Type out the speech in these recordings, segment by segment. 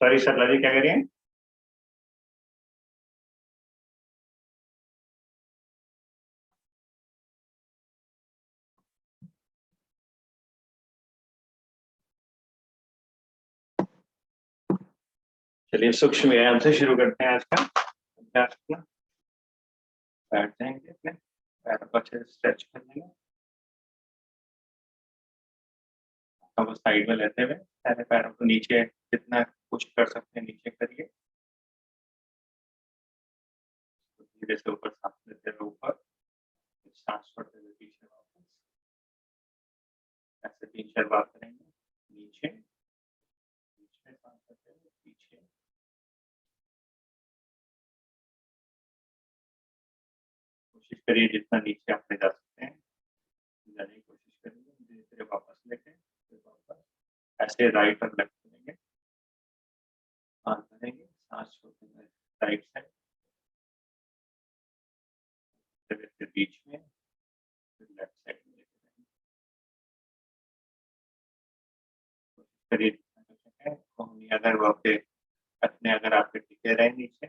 Sorry सरला जी, क्या करिए? चलिए सूक्ष्म व्यायाम से शुरू करते हैं आज का अभ्यास अपना। बैठ जाएंगे, अपने पैरों को अच्छे से स्ट्रेच कर लेंगे। हम साइड में लेते हुए सारे पैरों को नीचे जितना पुश कर सकते हैं नीचे करिए। धीरे से ऊपर सांस लेते हुए ऊपर, सांस छोड़ते हुए पीछे वापस। ऐसे 3-4 बार करेंगे। नीचे नीचे सांस लेते हुए पीछे। कोशिश करिए जितना नीचे आप ले जा सकते हैं जाने की कोशिश करिए। धीरे धीरे वापस लेके फिर वापस। ऐसे राइट और लेफ्ट करेंगे, सांस भरेंगे, सांस छोड़ते हुए राइट साइड, फिर बीच में, फिर लेफ्ट साइड में लेके जाएंगे। कोशिश करिए जितना कर सकें। कोहनी अगर वहाँ पे अपने अगर आपके टिके रहे नीचे,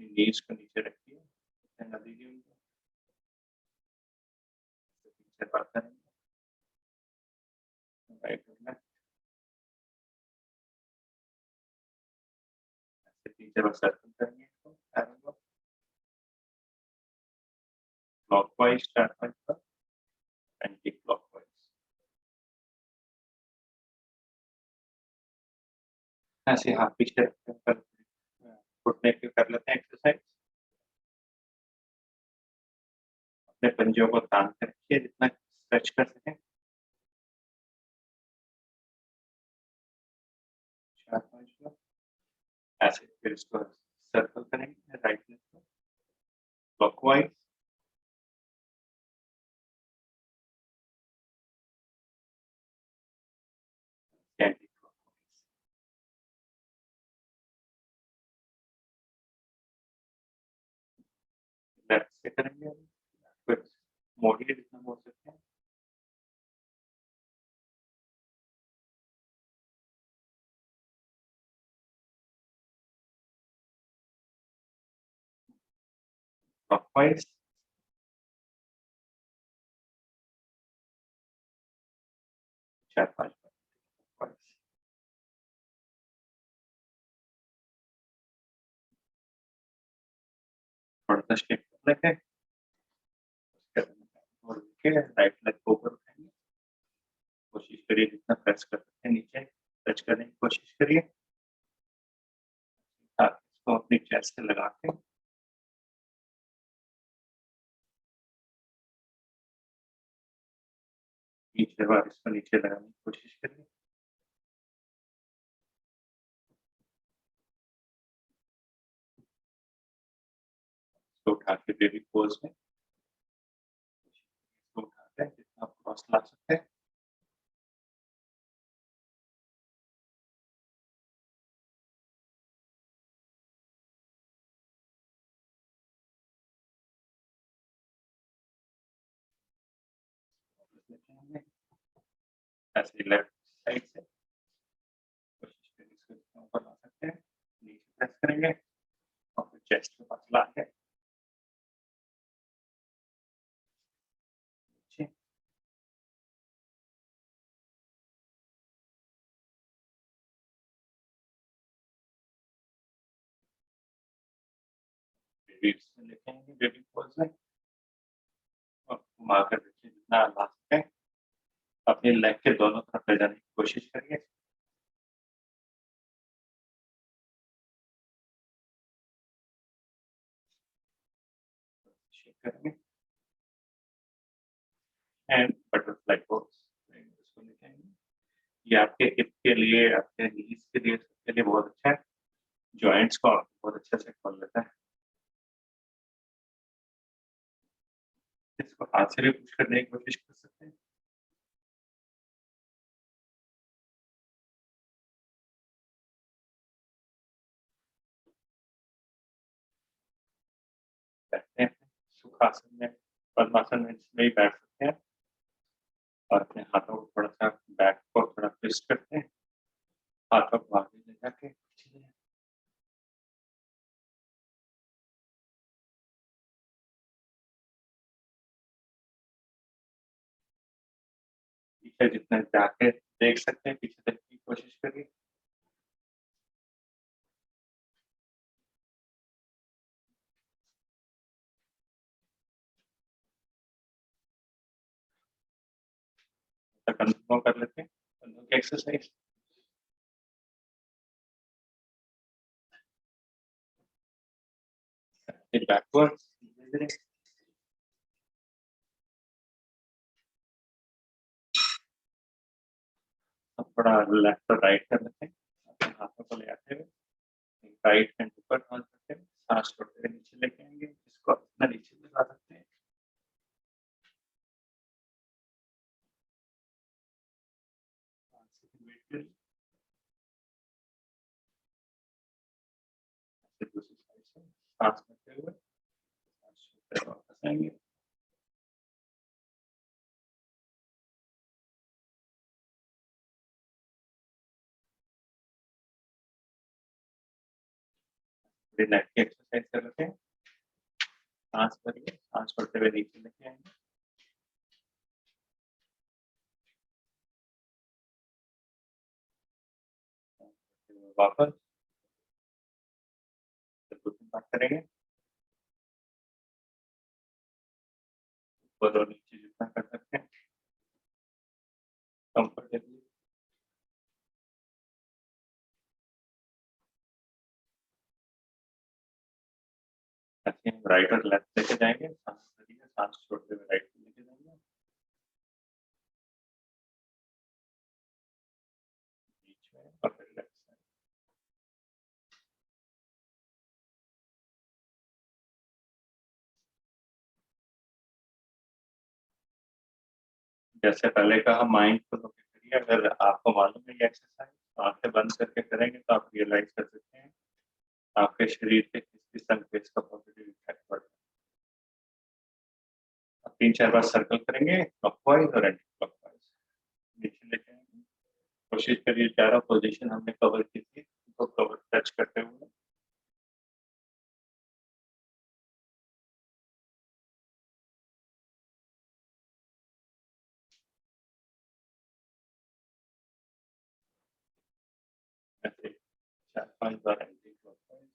नीज को नीचे रखिए, न दीजिए उनको। पीछे बात करेंगे, राइट और लेफ्ट, ऐसे पीछे बस सर्कल करेंगे इसको, पैरों को क्लॉकवाइज 4-5 बार, एंटी क्लॉकवाइज। ऐसे हाथ पीछे रखकर घुटने पे कर लेते हैं एक्सरसाइज। अपने पंजों को तान कर रखिए जितना स्ट्रेच कर सकें। 4-5 बार ऐसे, फिर इसको सर्कल करेंगे right left clockwise, anti clockwise. Left से करेंगे, फिर मोड़िए जितना मोड़ सकते हैं। क्लॉकवाइज, 4-5 बार क्लॉकवाइज। थोड़ा सा स्टेप लेके और राइट लेग को ऊपर उठाएंगे। कोशिश करिए जितना प्रेस कर सकते हैं नीचे टच करने की कोशिश करिए। इसको अपनी चेस्ट से लगा के पीछे बार इसको नीचे लगाने की कोशिश करिए। इसको उठा के बेबी पोज में, इसको उठा के जितना क्रॉस ला सकते हैं। ऐसे लेफ्ट साइड से कोशिश करिए इसको जितना ऊपर ला सकते हैं। नीचे प्रेस करेंगे और फिर चेस्ट के पास ला के लेके आएंगे बेबी पोज में और घुमा कर देखिए जितना ला सकते हैं। अपने लेग के दोनों तरफ ले जाने की कोशिश करिए। करेंगे एंड बटरफ्लाई पोज इसको लेके आएंगे। ये आपके हिप के लिए, आपके नीज के लिए, सबके लिए बहुत अच्छा है। जॉइंट्स को आपको बहुत अच्छे से खोल लेता है। इसको हाथ से भी पुश करने की कोशिश कर सकते हैं। बैठते हैं सुखासन में, पद्मासन में इसमें ही बैठ सकते हैं और अपने हाथों को थोड़ा सा बैक को थोड़ा ट्विस्ट करते हैं हाथों को आगे ले जाके पीछे जितना जाके देख सकते हैं पीछे तक की कोशिश करिए। कंटिन्यू कर लेते हैं कंधों की एक्सरसाइज। बैकवर्ड्स धीरे धीरे। अब थोड़ा लेफ्ट और राइट कर लेते हैं अपने हाथों को ले आते हुए राइट हैंड ऊपर टर्न करते हैं सांस छोड़ते हुए नीचे लेके आएंगे इसको अपना नीचे लगा सकते हैं। वेट करिए दूसरी साइड से सांस करते हुए सांस छोड़ते हुए वापस आएंगे। नेक की एक्सरसाइज कर लेते हैं सांस भरिए सांस छोड़ते हुए नीचे लेके आएंगे। वापस बात करेंगे ऊपर और नीचे जितना कर सकते हैं कंफर्टेबली। ऐसे हम राइट और लेफ्ट लेके जाएंगे सांस भरिए सांस छोड़ते हुए राइट लेके जाएंगे बीच में और फिर लेफ्ट साइड। जैसे पहले कहा माइंड को लोकेट करिए अगर आपको मालूम है ये एक्सरसाइज तो आंखें बंद करके करेंगे तो आप रियलाइज कर सकते हैं आपके शरीर पे किस किस संकेत का पॉजिटिव इफेक्ट पड़ता है। आप 3-4 बार सर्कल करेंगे क्लॉकवाइज और एंटी क्लॉकवाइज नीचे लेके आएंगे। कोशिश करिए चारों पोजीशन हमने कवर की थी तो कवर टच करते हुए ऐसे 4-5 बार एंटी क्लॉकवाइज।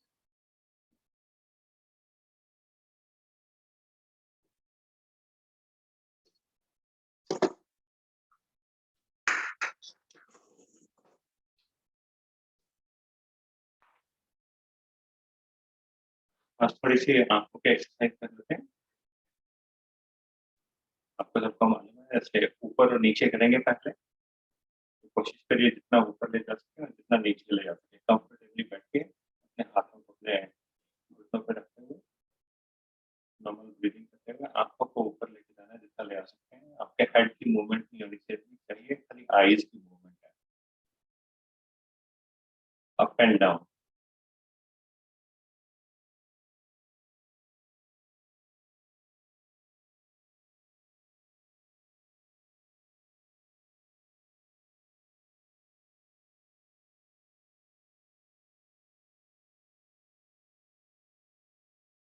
आज थोड़ी सी आंखों की एक्सरसाइज कर लेते हैं। आपको सबको मालूम है ऐसे ऊपर और नीचे करेंगे पहले तो कोशिश करिए जितना ऊपर ले जा सके और जितना नीचे ले जा सके कंफर्टेबली बैठ के अपने हाथों को अपने घुटनों पे रखते हुए नॉर्मल ब्रीदिंग करते हुए आंखों को ऊपर लेके जाना है जितना ले आ सकते हैं। आपके हेड की मूवमेंट नहीं होनी चाहिए खाली आईज की मूवमेंट है अप एंड डाउन।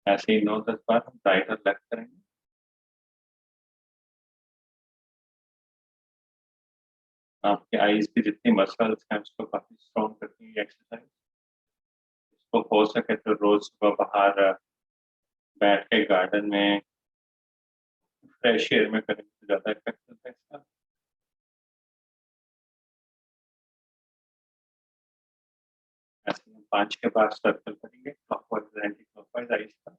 ऐसे ही 9-10 बार हम राइट और लेफ्ट करेंगे। आपके आईज की जितनी मसल्स हैं उसको काफी स्ट्रॉन्ग करती है एक्सरसाइज। इसको हो सके तो रोज सुबह बाहर बैठ के गार्डन में फ्रेश एयर में करेंगे तो ज्यादा इफेक्ट होता है इसका। ऐसे हम 5 के बाद सर्कल करेंगे क्लॉकवाइज एंटी क्लॉकवाइज आईज का।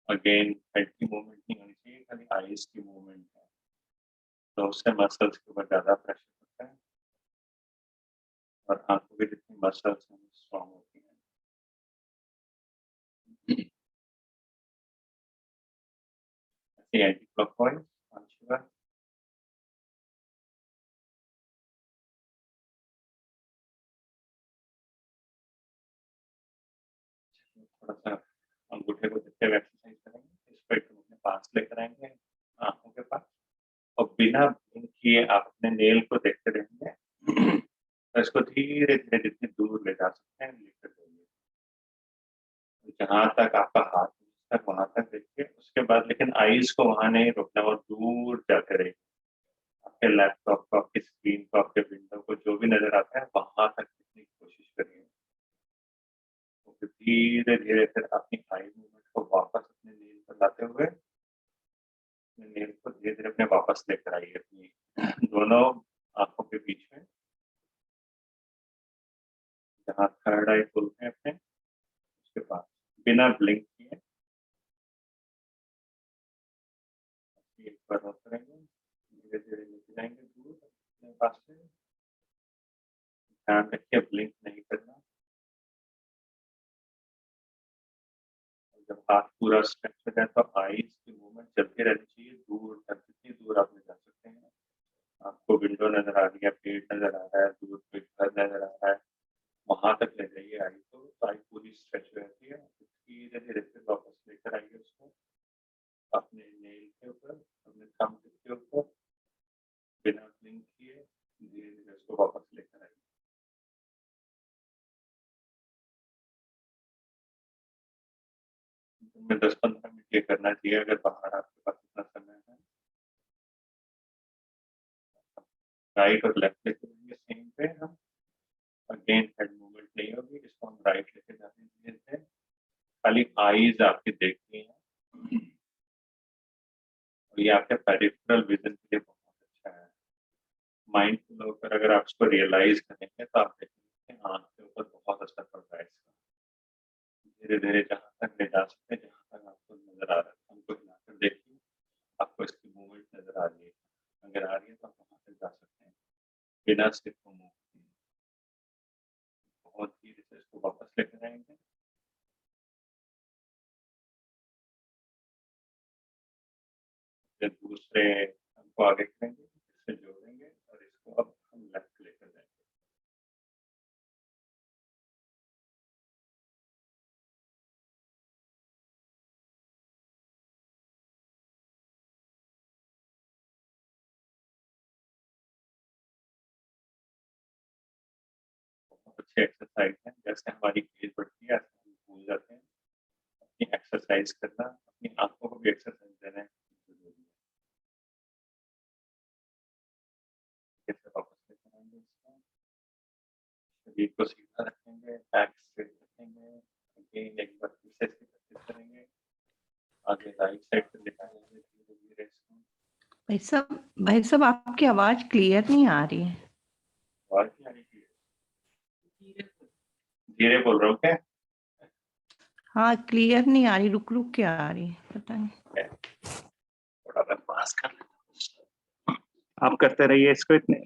अगेन हेड की मूवमेंट नहीं होनी चाहिए खाली आईज की मूवमेंट है तो उससे मसल्स के ऊपर ज्यादा प्रेशर पड़ता है और आंखों की जितनी मसल्स हैं स्ट्रॉन्ग होती हैं। ऐसे एंटी क्लॉकवाइज 5 बार। थोड़ा सा अंगूठे को देखते हुए एक्सरसाइज करेंगे इसको एकदम अपने पास लेकर आएंगे आंखों के पास और बिना ब्लिंक किए आप अपने नेल को देखते रहेंगे और इसको धीरे धीरे जितनी दूर ले जा सकते हैं लेकर जाइए, जहां तक आपका हाथ तक वहां तक देखिए। उसके बाद लेकिन आईज को वहां नहीं रोकना, और दूर जाते रहिए। आपके लैपटॉप को, आपकी स्क्रीन को, आपके विंडो को, जो भी नजर आता है वहां तक देखने की कोशिश करिए। तो फिर धीरे धीरे फिर अपनी आई मूवमेंट को वापस अपने नील पर लाते हुए नील को धीरे धीरे अपने वापस लेकर आइए अपनी दोनों आंखों के बीच में, जहाँ थर्ड आई खोलते हैं अपने। उसके बाद बिना ब्लिंक किए एक बार और करेंगे, धीरे धीरे लेके जाएंगे दूर अपने पास से। ध्यान रखिए ब्लिंक नहीं करना। जब हाथ पूरा स्ट्रेच हो जाए तो आईज की मूवमेंट चलती रहनी चाहिए दूर तक, जितनी दूर आप ले जा सकते हैं। आपको विंडो नजर आ रही है, पेड़ नजर आ रहा है, दूर कोई घर नजर आ रहा है, वहां तक ले जाइए आई को, तो आई पूरी स्ट्रेच रहती है। धीरे धीरे फिर वापस लेकर आइए उसको अपने नेल के ऊपर, अपने थंब के ऊपर, बिना ब्लिंक किए धीरे धीरे उसको वापस लेकर आइए। में 10-15 मिनट ये करना चाहिए अगर बाहर आपके पास इतना समय है। राइट और लेफ्ट लेके जाएंगे सेम पे हम, अगेन हेड मूवमेंट नहीं होगी, इसको हम राइट लेके जाते हैं धीरे से। खाली आईज आपकी देखनी है, और ये आपके पेरिफेरल विजन के लिए बहुत अच्छा है। माइंडफुल होकर अगर आप इसको रियलाइज करेंगे तो आप देखेंगे कि आंख के ऊपर बहुत असर पड़ रहा है इसका। धीरे धीरे जहाँ तक ले जा सकते हैं, जहाँ तक आपको नजर आ रहा है हमको हिलाकर देखिए, आपको इसकी मूवमेंट नजर आ रही है। अगर आ रही है तो आप वहाँ तक जा सकते हैं बिना सिर्फ मूव किए। बहुत धीरे से इसको वापस लेकर आएंगे। फिर दूसरे हमको आगे करेंगे, इससे जोड़ेंगे, और इसको अब हम लेफ्ट लेकर जाएंगे। बहुत अच्छी एक्सरसाइज है, जैसे हमारी एज बढ़ती है ऐसे हम भूल जाते हैं अपनी एक्सरसाइज करना, अपनी आंखों को भी एक्सरसाइज देना जरूरी है। कैसे वापस लेकर आएंगे इसको, शरीर को सीधा रखेंगे, बैक स्ट्रेट रखेंगे, अगेन एक बार फिर से इसकी प्रैक्टिस करेंगे। आगे राइट साइड पे लेकर आएंगे धीरे धीरे इसको। भाई साहब आपकी आवाज क्लियर नहीं आ रही है। आवाज नहीं आ रही है? धीरे बोल रहा हूँ क्या? हाँ क्लियर नहीं आ रही, रुक रुक के आ रही है, पता नहीं। थोड़ा मैं पास कर लेता हूँ, आप करते रहिए इसको इतने।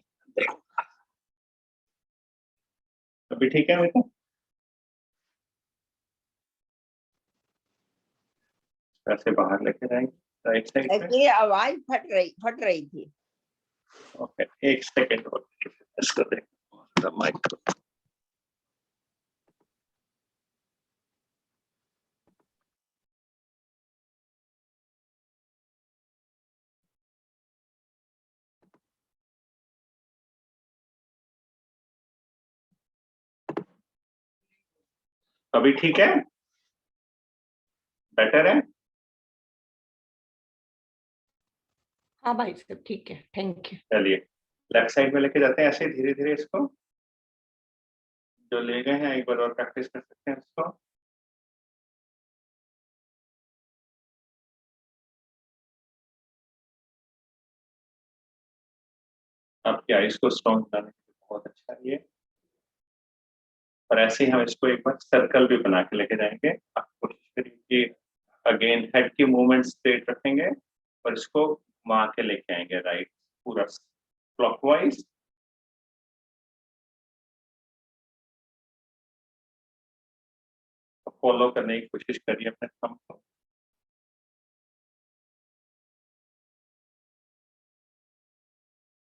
अभी ठीक है बेटा? ऐसे बाहर लेके जाएंगे राइट साइड पे। एक्चुअली आवाज फट रही थी। ओके, एक सेकेंड और इसको देखो माइक को। अभी ठीक है? बेटर है? हाँ भाई साहब ठीक है, थैंक यू। चलिए लेफ्ट साइड में लेके जाते हैं ऐसे धीरे धीरे इसको। जो ले गए हैं एक बार और प्रैक्टिस कर सकते हैं इसको। आपकी आईज को स्ट्रॉन्ग बनाने के लिए बहुत अच्छा है ये। और ऐसे ही हम इसको एक बार सर्कल भी बना के लेके जाएंगे। आप कोशिश करिए कि अगेन हेड की मूवमेंट स्ट्रेट रखेंगे और इसको घुमा के लेके आएंगे राइट, पूरा क्लॉकवाइज। फॉलो करने की कोशिश करिए अपने थंब को।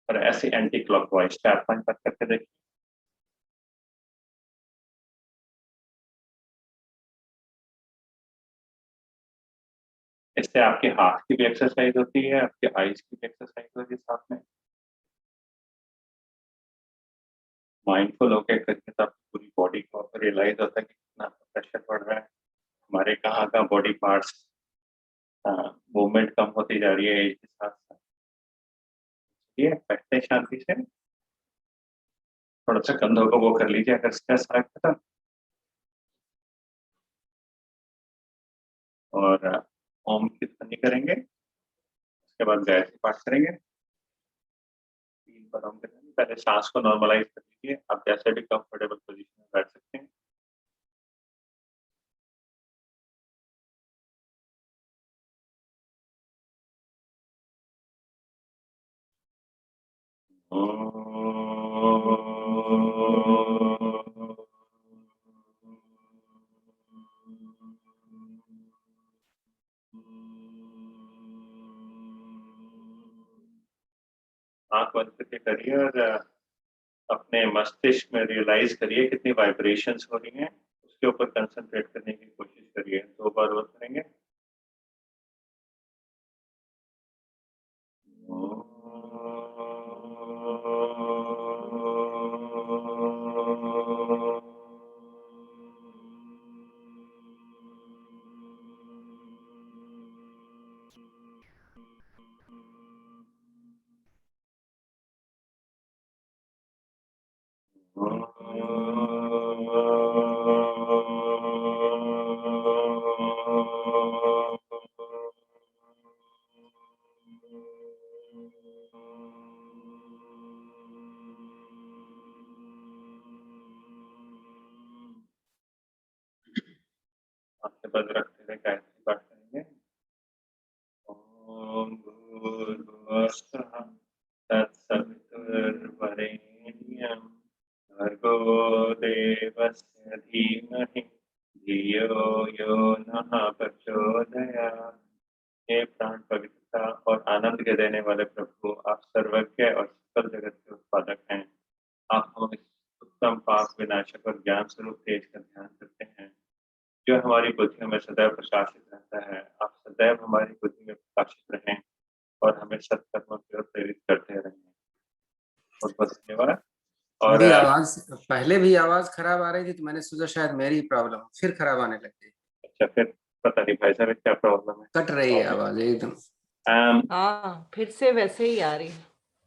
और ऐसे एंटी क्लॉकवाइज 4-5 बार करके देखिए। इससे आपके हाथ की भी एक्सरसाइज होती है, आपके आईज की भी एक्सरसाइज होती है साथ में। माइंडफुल होके करिए तब पूरी बॉडी को आपको रियलाइज होता है कि कितना प्रेशर पड़ रहा है, हमारे कहाँ कहाँ बॉडी पार्ट्स मूवमेंट कम होती जा रही है एज के साथ साथ। ये बैठते हैं शांति से, थोड़ा सा कंधों को वो कर लीजिए अगर स्ट्रेस आ गया था, और ओम की ध्वनि करेंगे, उसके बाद गायत्री पाठ करेंगे, 3 बार ओम करेंगे। पहले सांस को नॉर्मलाइज कर लीजिए, आप जैसे भी कंफर्टेबल पोजीशन में बैठ सकते हैं। आंख बंद करके करिए और अपने मस्तिष्क में रियलाइज करिए कितनी वाइब्रेशंस हो रही हैं, उसके ऊपर कंसंट्रेट करने की कोशिश करिए। 2 बार और करेंगे। आंखें बंद रखते हुए गायत्री पाठ करेंगे। ओम भूर्भुवस्सुः तत्सवितुर्वरेण्यं भर्गो देवस्य धीमहि धियो यो नः प्रचोदयात्। हे प्राण पवित्रता और आनंद के देने वाले प्रभु, आप सर्वज्ञ और सकल जगत के उत्पादक हैं। आप हमें उत्तम पाप विनाशक और ज्ञान स्वरूप तेज का ध्यान करते हैं, जो हमारी बुद्धि में सदैव प्रकाशित रहता है। आप सदैव हमारी बुद्धि में प्रकाशित रहें और हमें सत्कर्मों की ओर प्रेरित करते रहें। बहुत बहुत धन्यवाद। और अभी आवाज, पहले भी आवाज खराब आ रही थी तो मैंने सोचा शायद मेरी प्रॉब्लम, फिर खराब आने लग गई। अच्छा, फिर पता नहीं भाई साहब क्या प्रॉब्लम है, कट रही है आवाज एकदम। हाँ, फिर से वैसे ही आ रही है।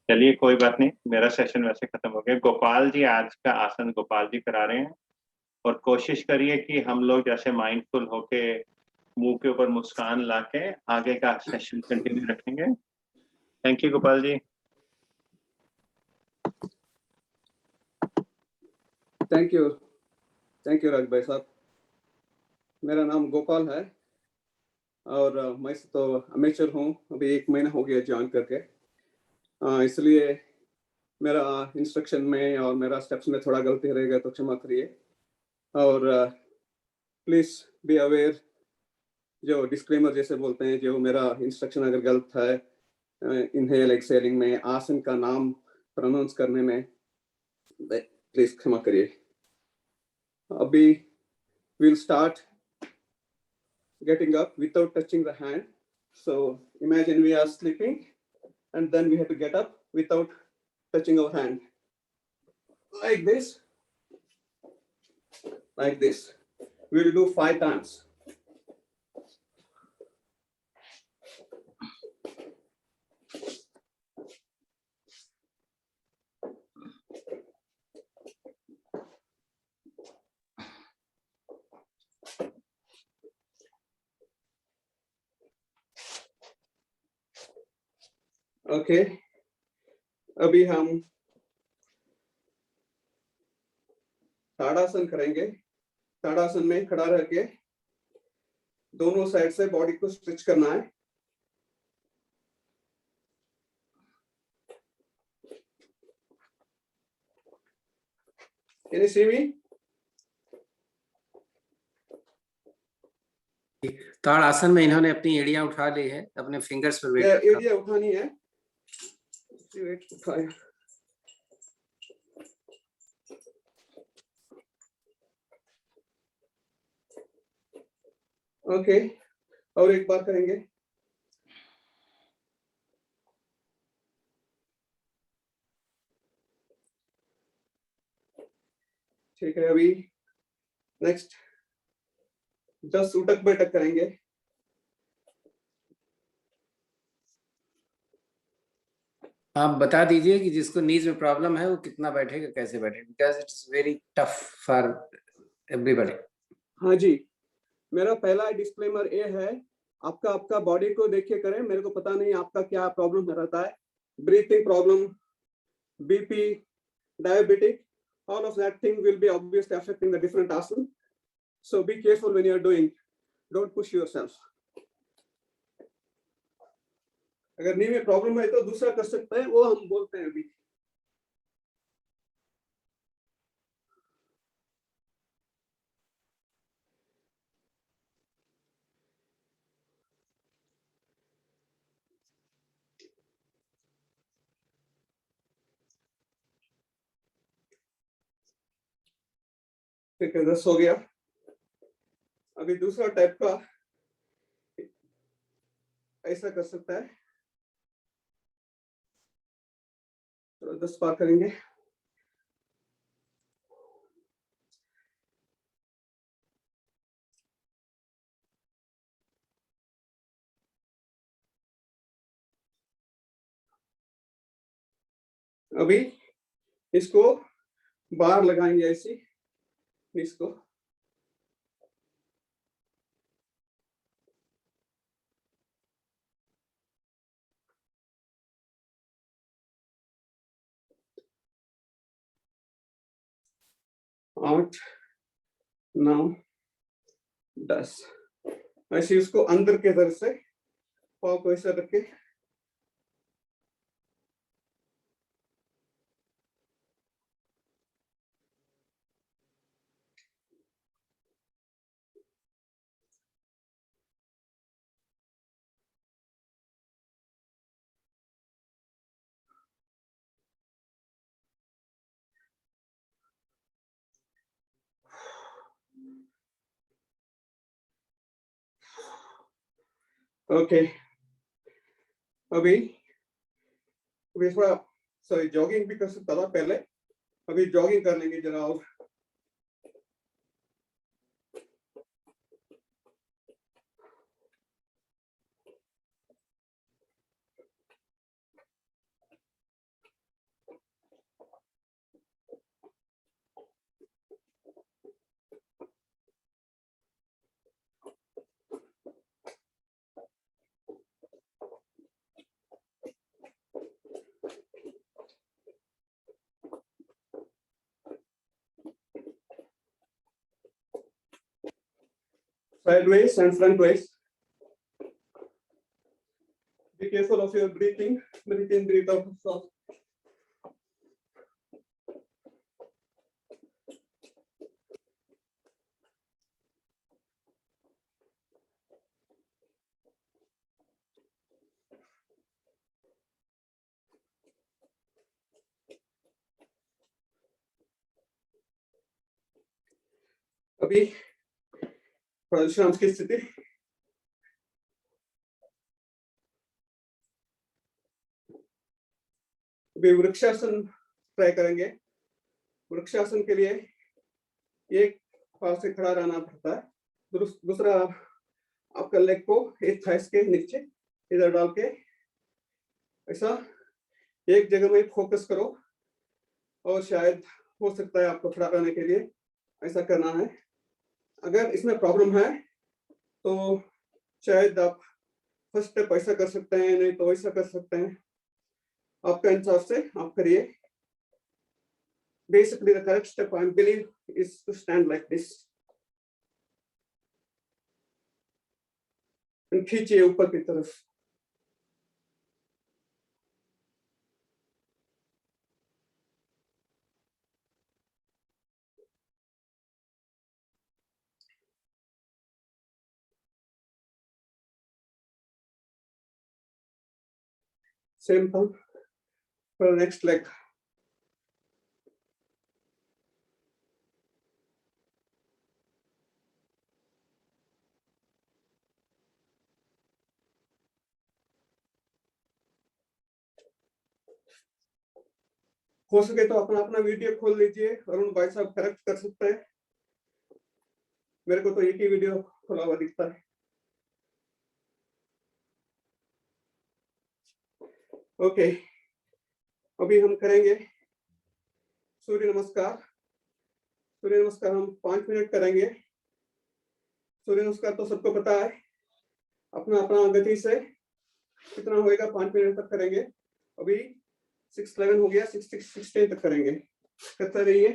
चलिए कोई बात नहीं, मेरा सेशन वैसे खत्म हो गया। गोपाल जी आज का आसन गोपाल जी करा रहे हैं, और कोशिश करिए कि हम लोग जैसे माइंडफुल होके मुंह के ऊपर मुस्कान लाके आगे का सेशन कंटिन्यू रखेंगे। Thank you Gopal ji. Thank you Raj भाई साहब। मेरा नाम गोपाल है और मैं तो अमेचर हूँ, अभी 1 महीना हो गया ज्वाइन करके, इसलिए मेरा इंस्ट्रक्शन में और मेरा स्टेप्स में थोड़ा गलती रहेगा तो क्षमा करिए। और प्लीज बी अवेयर, जो डिस्क्लेमर जैसे बोलते हैं, जो मेरा इंस्ट्रक्शन अगर गलत है इनहेल एक्सहेलिंग में, आसन का नाम प्रोनाउंस करने में, प्लीज क्षमा करिए। अभी we'll start getting up without touching the hand. So imagine we are sleeping and then we have to get up without touching our hand. Like this. Like this. We'll do 5 times. Okay. अभी हम ताड़ासन करेंगे। ताड़ासन में खड़ा रह के दोनों side से body को स्ट्रेच करना है। Can you see me? ताड़ आसन में इन्होंने अपनी एड़ियां उठा ली है, अपने फिंगर्स पर वेट एड़ियां उठानी है। वेट उठाया। ओके, और एक बार करेंगे। ठीक है, अभी नेक्स्ट 10 उठक बैठक करेंगे। आप बता दीजिए कि जिसको नीज में प्रॉब्लम है वो कितना बैठेगा, कैसे बैठेगा, because it's very tough for everybody. हाँ जी, मेरा पहला डिस्क्लेमर ये है, आपका आपका बॉडी को देख के करें। मेरे को पता नहीं आपका क्या प्रॉब्लम रहता है, breathing problem, BP, diabetic, all of that thing will be obviously affecting the different asana. So be careful when you are doing. Don't push yourself. अगर नी में प्रॉब्लम है तो दूसरा कर सकते हैं, वो हम बोलते हैं अभी। ठीक है, 10 हो गया। अभी दूसरा टाइप का ऐसा कर सकता है, तो 10 बार करेंगे। अभी इसको बार लगाएंगे ऐसी, इसको आठ, 9, 10 ऐसे उसको अंदर के तरफ से पाँव को ऐसा रख के ओके। अभी थोड़ा सॉरी जॉगिंग भी कर सकता था पहले, अभी जॉगिंग कर लेंगे जरा और। Sideways and front ways. Be careful of your breathing. Breathe in, breathe out. Soft. अभी विश्राम की स्थिति। अभी वृक्षासन ट्राई करेंगे। वृक्षासन के लिए एक पांव से खड़ा रहना पड़ता है, दूसरा आपका लेग को एक थाइस के नीचे इधर डाल के ऐसा एक जगह में फोकस करो, और शायद हो सकता है आपको खड़ा रहने के लिए ऐसा करना है। अगर इसमें प्रॉब्लम है तो शायद आप फर्स्ट स्टेप ऐसा कर सकते हैं, नहीं तो ऐसा कर सकते हैं, आपका हिसाब से आप करिए। Basically the correct step I believe is to stand like this and खींचिए ऊपर की तरफ। Same thing for the next leg. हो सके तो अपना अपना वीडियो खोल लीजिए, अरुण भाई साहब करेक्ट कर सकते हैं। मेरे को तो एक ही वीडियो खुला हुआ दिखता है। ओके, अभी हम करेंगे सूर्य नमस्कार। सूर्य नमस्कार हम 5 मिनट करेंगे। सूर्य नमस्कार तो सबको पता है, अपना अपना गति से कितना होएगा 5 मिनट तक करेंगे। अभी 6:11 हो गया, 6:16 तक करेंगे। करते रहिए।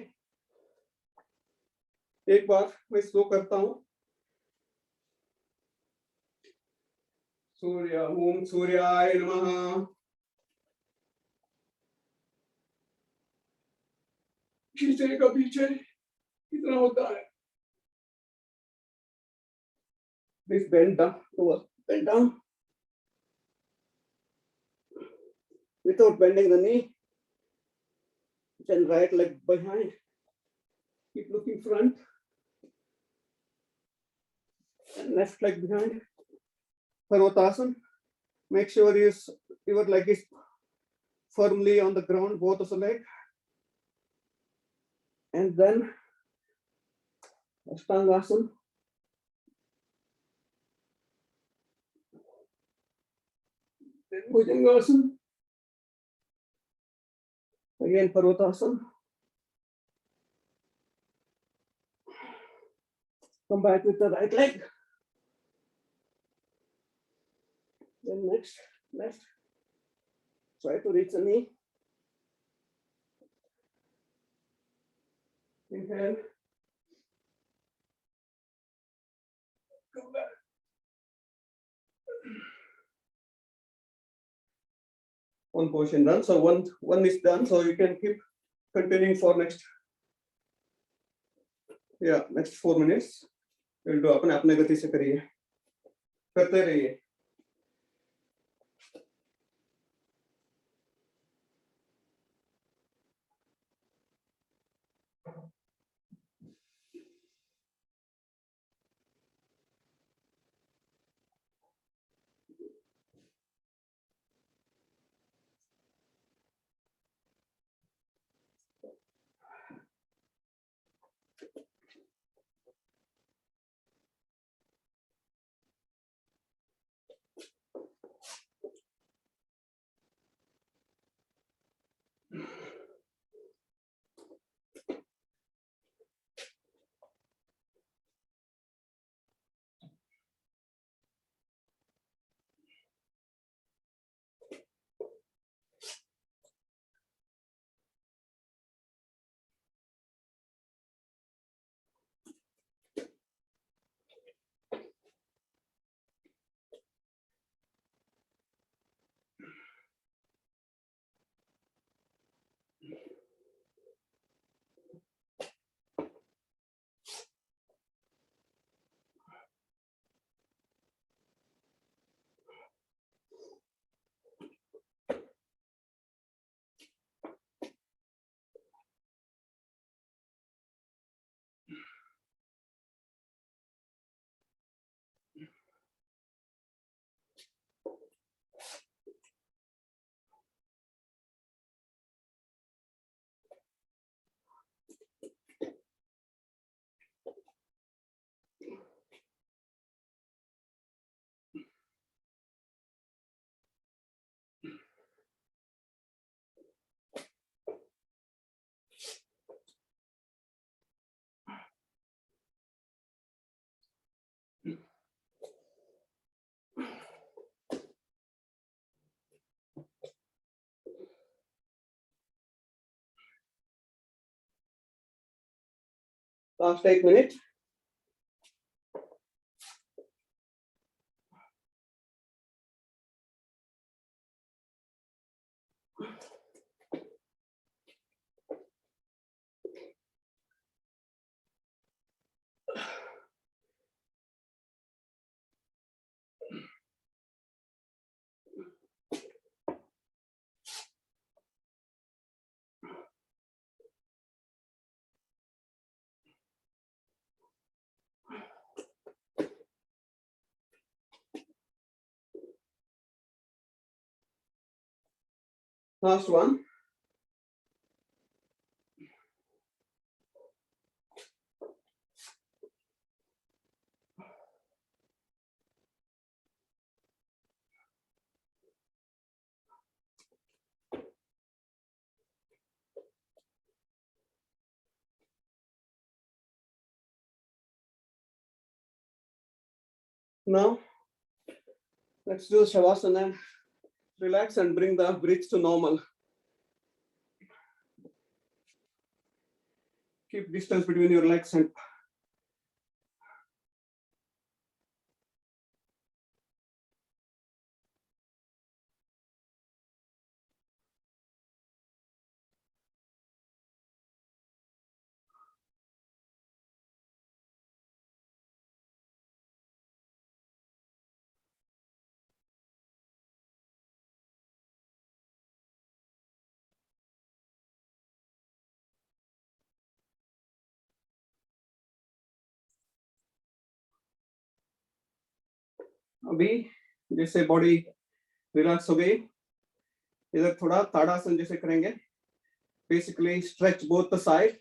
एक बार मैं स्लो करता हूँ। सूर्य ओम सूर्याय नमः। खींचे का पीछे कितना होता है? Please bend down, bend down without bending the knee. Then right leg behind. Keep looking front. And left leg behind. Parvatasana. Make sure your leg is firmly on the ground, both of the leg. And then Ashtangasana. Then Bhujangasana. Again Parvatasana. Come back with the right leg. Then next, left. Try to reach the knee. Inhale. Come back. One portion done. So one is done. So you can keep continuing for next 4 minutes. We'll do अपने अपने गति से करिए, करते रहिए। Last 8 minutes. Last one. Now, let's do Shavasana. Relax and bring the breath to normal. Keep distance between your legs and अभी जैसे body relax हो गई, इधर थोड़ा ताड़ासन जैसे करेंगे. Basically stretch both the side,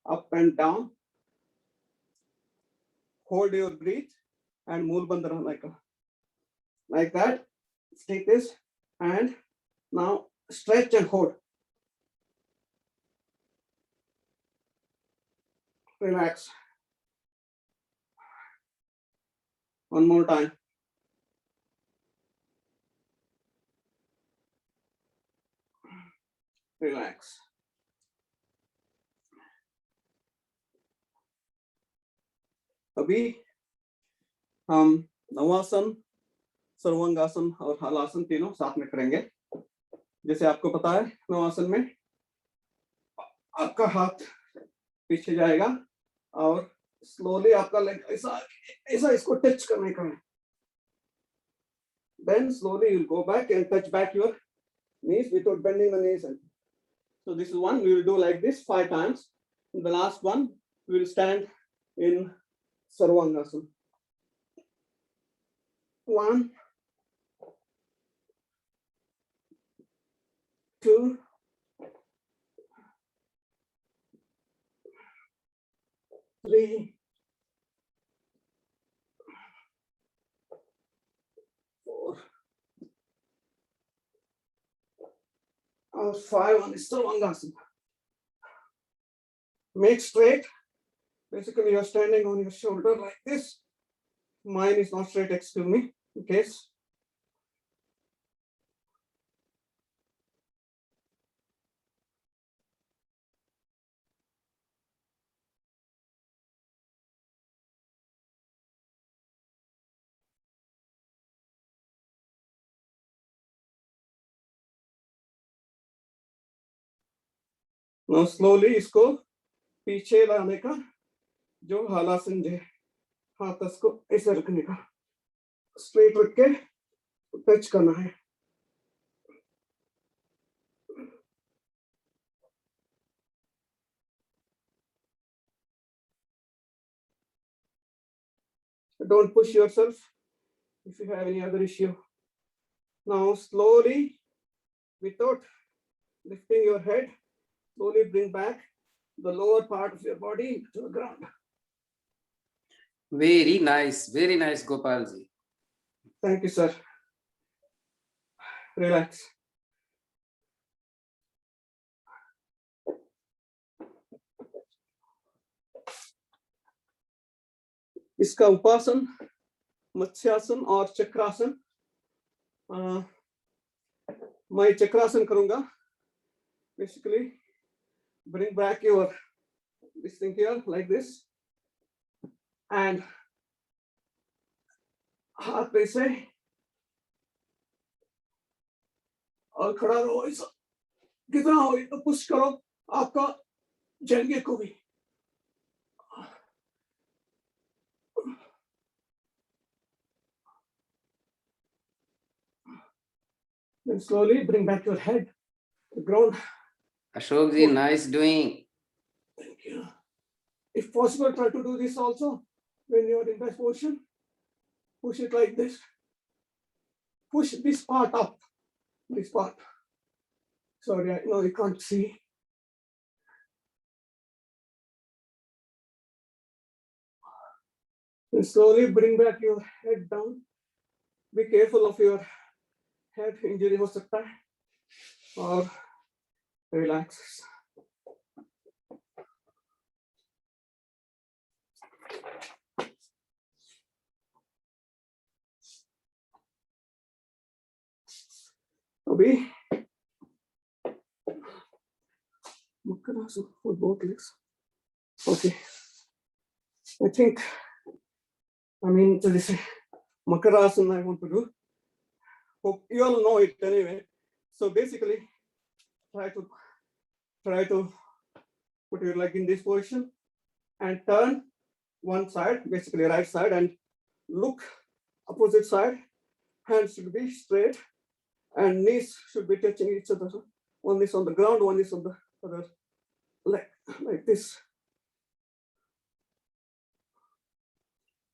up and down. Hold your breath and मूल बंद रहना like that. Take this and now stretch and hold. Relax. One more time. Relax. अभी हम नवासन, सर्वांगासन और हलासन तीनों साथ में करेंगे. जैसे आपको पता है, नवासन में आपका हाथ पीछे जाएगा और स्लोली आपका लेग ऐसा ऐसा इसको टच करने का है. Then slowly you'll go back and touch back your knees without bending the knees. So this is one we will do like this 5 times. In the last one we will stand in Sarvangasana. 1, 2, 3, 4, or 5 on Sarvangasana. Make straight. Basically, you're standing on your shoulder like this. Mine is not straight, excuse me, in case. Now slowly इसको पीछे लाने का जो हलासन है, हाथ इसको ऐसे रखने का, स्ट्रेट रख के टच करना है. Don't push yourself if you have any other issue. Now slowly, without lifting your head, slowly bring back the lower part of your body to the ground. Very nice, Gopal ji. Thank you, sir. Relax. इसका उपासन, मत्स्यासन और चक्रासन. मैं चक्रासन करूंगा. Basically, bring back your this thing here like this, and हाथ पे से और खड़ा रहो ऐसा. कितना हो तो पुश करो आपका जंघे को भी. Then slowly bring back your head to the ground. Ashok ji, nice doing. Thank you. If possible, try to do this also when you are in that position. Push it like this. Push this part up. This part. Sorry, I know you can't see. And slowly bring back your head down. Be careful of your head injury हो सकता है. और relax. अभी Makarasana for both legs. Okay. So this is Makarasana I want to do. Hope you all know it anyway. So basically, try to put your leg in this position and turn one side, basically right side, and look opposite side. Hands should be straight and knees should be touching each other. One is on the ground, one is on the other leg, like this.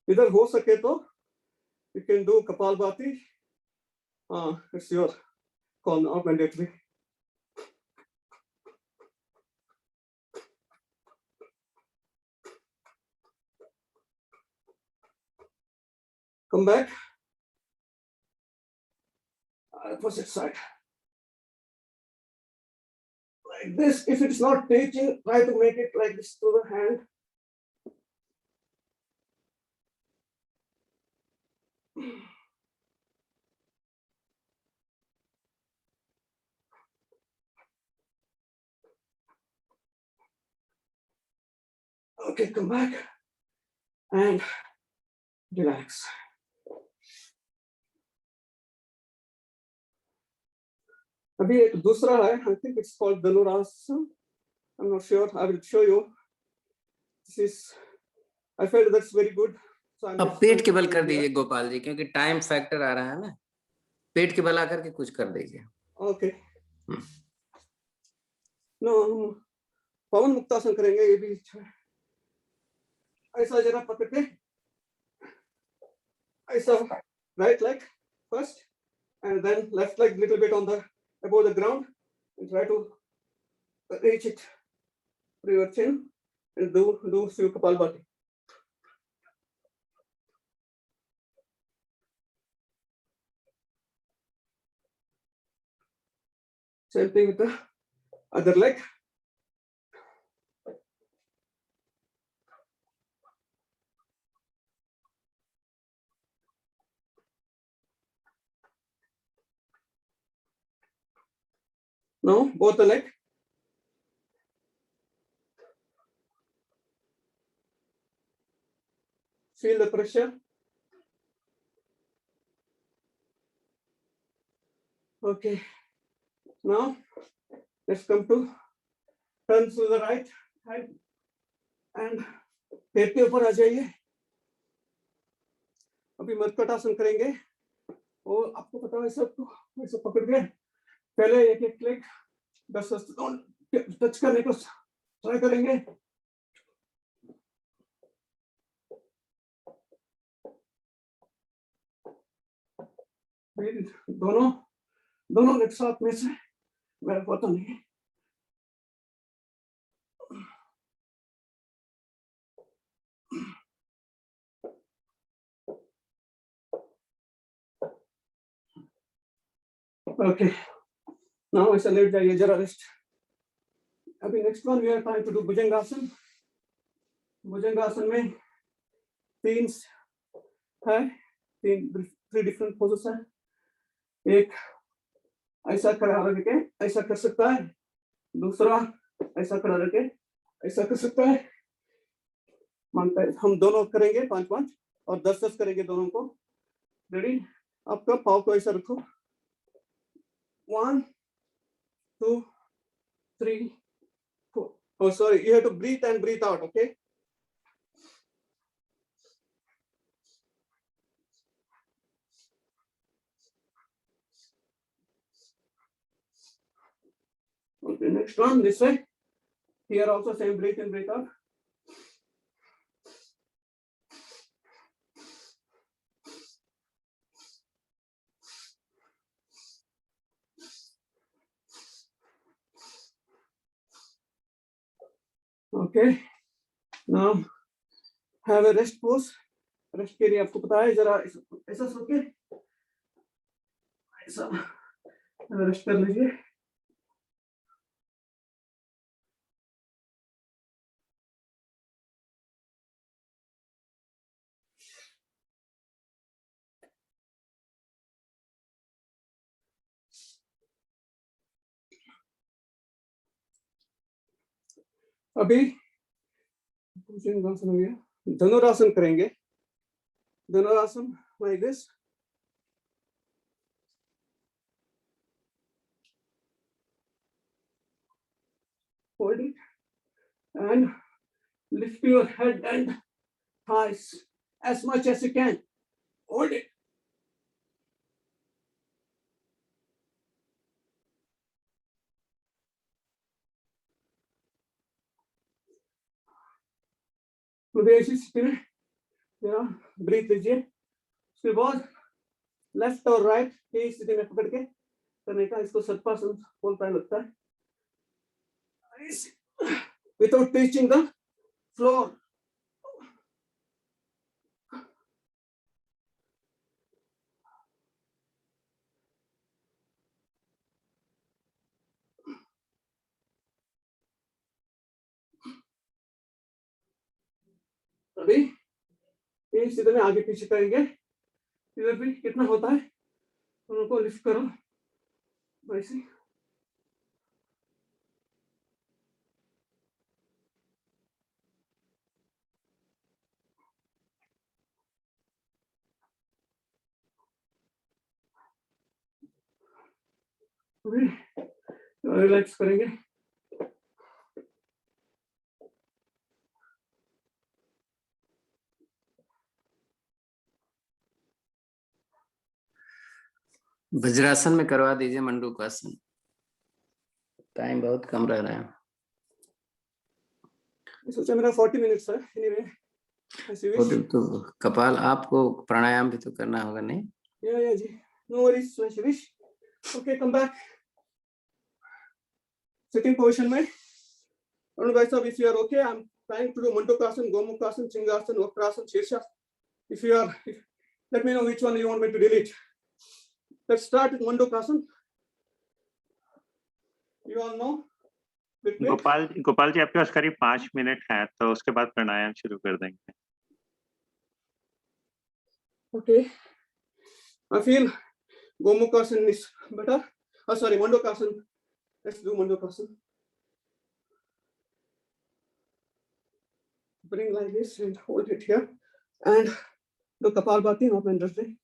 इधर हो सके तो you can do Kapalbhati. It's your call, not mandatory. Come back. Opposite side. Like this. If it's not touching, try to make it like this to the hand. Okay, come back and relax. अभी एक दूसरा है, I think it's called Dhanurasana. I'm not sure. I will show you. This is, I felt that's very good. So I'm अब just पेट के going बल to कर do दीजिए here. Gopal ji, क्योंकि टाइम फैक्टर आ रहा है ना, पेट के बल आकर के कुछ कर दीजिए। Okay. No, हम पवन मुक्तासन करेंगे, ये भी अच्छा है। ऐसा जरा पकड़ के, ऐसा right leg first, and then left leg little bit on the above the ground, and try to reach it through your chin, and do few Kapalbhati. Same thing with the other leg. Now both the leg. Feel the pressure. Okay. Now let's come to turn to the right hand and पेट के ऊपर आ जाइए। अभी मर्कटासन करेंगे और आपको पता है सबको ऐसे पकड़ के पहले एक लेग 10 टच करने को ट्राई करेंगे। दोनों एक साथ में से मेरा पता नहीं। Okay, now ऐसा लेट जाइए जरा रेस्ट। अभी next one we are trying to do Bhujangasana. Bhujangasana में तीन डिफरेंट पोजेस है। एक ऐसा खड़ा करके ऐसा कर सकता है, दूसरा ऐसा खड़ा करके ऐसा कर सकता है। मानता है हम दोनों करेंगे 5-5 और 10-10 करेंगे दोनों को। रेडी? आपका पाव को ऐसा रखो। 1, 2, 3, 4. Oh, sorry, you have to breathe and breathe out, okay? Okay, next one, this way. Here also same breathe in, breathe out. Okay, now have a rest pose. Rest के लिए आपको पता है जरा ऐसा सो के ऐसा रेस्ट कर लीजिए। अभी भुजंगासन हो गया, धनुरासन करेंगे। धनुरासन like this. Hold it and lift your head and thighs as much as you can. Hold it. ऐसी स्थिति में ब्रीथ लीजिए। उसके बाद लेफ्ट और राइट की स्थिति में पकड़ के करने का, इसको सत्पासन बोलता है लगता है, विदाउट टचिंग द फ्लोर। अभी इस स्थिति में आगे पीछे करेंगे। इधर भी कितना होता है उनको लिफ्ट करो वैसे। रिलैक्स करेंगे। वज्रासन में करवा दीजिए मंडूकासन, टाइम बहुत कम रह रहा है। सोचा मेरा 40 मिनट्स है। एनीवे तो कपाल आपको प्राणायाम भी तो करना होगा नहीं? या जी, no worries Shirish. Okay, come back sitting position में। अरुण भाई साहब, if you are okay, I am trying to do Mandukasana, Gomukhasana, Simhasana, Vakrasana, Shirshasana. If you are, let me know which one you want me to delete. Let's start with Mandukasana. You all know? Gopal ji, आपके पास करीब 5 minute है, तो उसके बाद प्राणायाम शुरू कर देंगे। Okay. I feel Gomukhasana is better. Oh, sorry, Mandukasana. Let's do Mandukasana. Bring like this and hold it here. And do Kapalbhati, not Vendresday.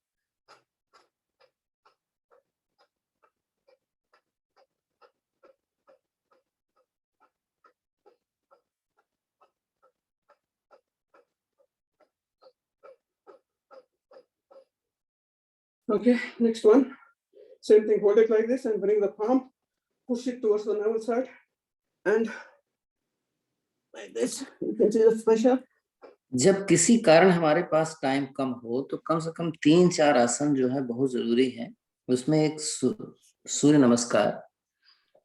Okay, next one. Same thing, hold it like this and bring the palm, push it towards the navel side and like this. You can see the pressure. जब किसी कारण हमारे पास time कम हो तो कम से कम 3-4 आसन जो है बहुत जरूरी है। उसमें एक सूर्य नमस्कार,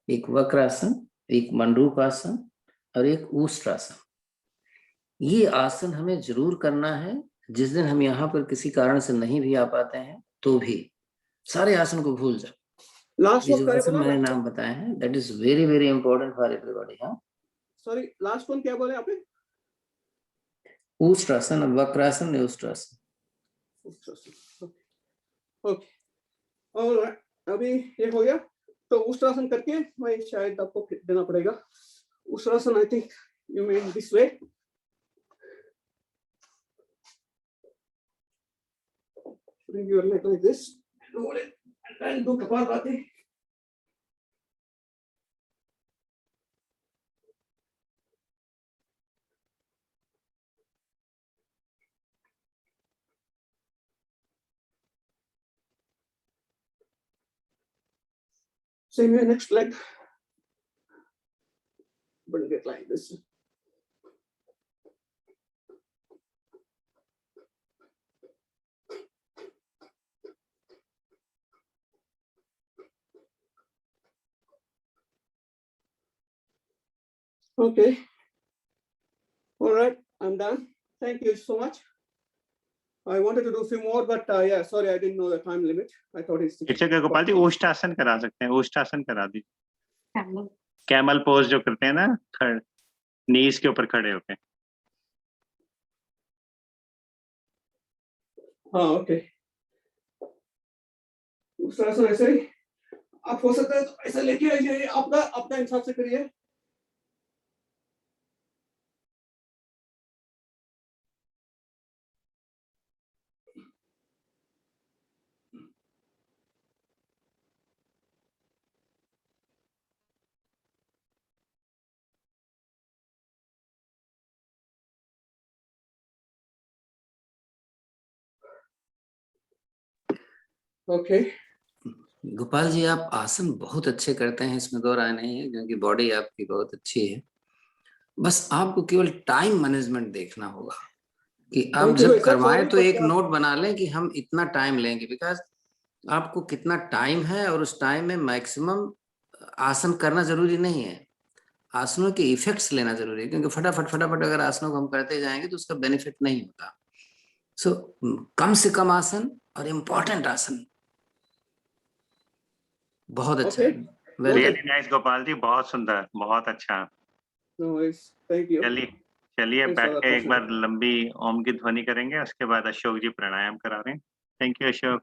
एक वक्रासन, एक मंडूकासन और एक ऊष्ट्रासन। ये आसन हमें जरूर करना है। जिस दिन हम यहाँ पर किसी कारण से नहीं भी आ पाते हैं तो भी सारे आसन को भूल जाओ। Last ये जो आसन मैंने नाम बताए हैं, that is very very important for everybody। हाँ, Sorry, last one क्या बोले आपने? ऊष्ट्रासन, वक्रासन, ऊष्ट्रासन। ओके, और अभी ये हो गया तो ऊष्ट्रासन करके मैं शायद आपको देना पड़ेगा। Ushtrasana, I think you mean this way. Bring your leg like this and hold it and then do Kapalbhati. Same way, next leg. Bring it like this. Okay. All right, I'm done. Thank you so much. I wanted to do a few more, but yeah, sorry, I didn't know the time limit. I thought it's okay, Gopal ji, Ushtrasana करा सकते हैं। ऊष्टासन करा दीजिए। Camel pose जो करते हैं ना, नीज के ऊपर खड़े होके। हाँ, ओके। ऊष्टासन ऐसे ही आप हो सकता है तो ऐसा लेके आइए, आपका अपना हिसाब से करिए। ओके गोपाल जी, आप आसन बहुत अच्छे करते हैं, इसमें दो राय नहीं है, क्योंकि बॉडी आपकी बहुत अच्छी है। बस आपको केवल टाइम मैनेजमेंट देखना होगा कि आप थैंक यू जब भाई साहब, करवाएं सॉरी तो एक बट नोट बना लें कि हम इतना टाइम लेंगे, बिकॉज आपको कितना टाइम है और उस टाइम में मैक्सिमम आसन करना जरूरी नहीं है, आसनों के इफेक्ट्स लेना जरूरी है, क्योंकि फटाफट फटाफट अगर आसनों को हम करते जाएंगे तो उसका बेनिफिट नहीं होता। सो कम से कम आसन और इम्पोर्टेंट आसन। बहुत अच्छा, okay very really good. Nice Gopal ji, बहुत सुंदर, बहुत अच्छा। No worries, thank you. चलिए चलिए, Thanks for बैठ the के एक बार opportunity. लंबी ओम की ध्वनि करेंगे, उसके बाद अशोक जी प्राणायाम करा रहे हैं। Thank you Ashok.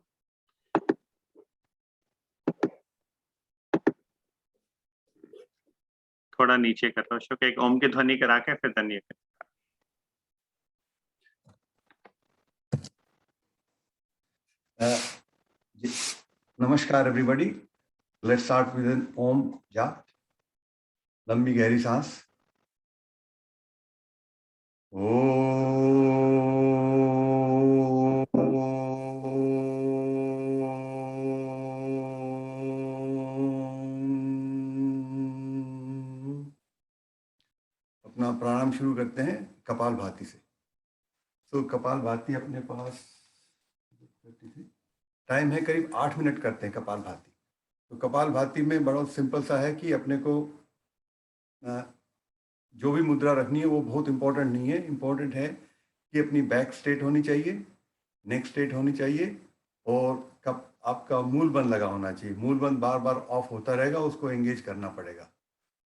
थोड़ा नीचे कर लो अशोक, एक ओम की ध्वनि करा के फिर धन्यवाद। नमस्कार everybody, let's start with an Om जाप। लंबी गहरी सांस। अपना प्राणायाम शुरू करते हैं कपालभाति से। तो कपालभाति अपने पास टाइम है करीब 8 मिनट करते हैं कपालभाति। तो कपालभाति में बड़ा सिंपल सा है कि अपने को जो भी मुद्रा रखनी है वो बहुत इंपॉर्टेंट नहीं है। इंपॉर्टेंट है कि अपनी बैक स्ट्रेट होनी चाहिए, नेक स्ट्रेट होनी चाहिए, और कब आपका मूल बंद लगा होना चाहिए। मूल बंद बार बार ऑफ होता रहेगा, उसको एंगेज करना पड़ेगा।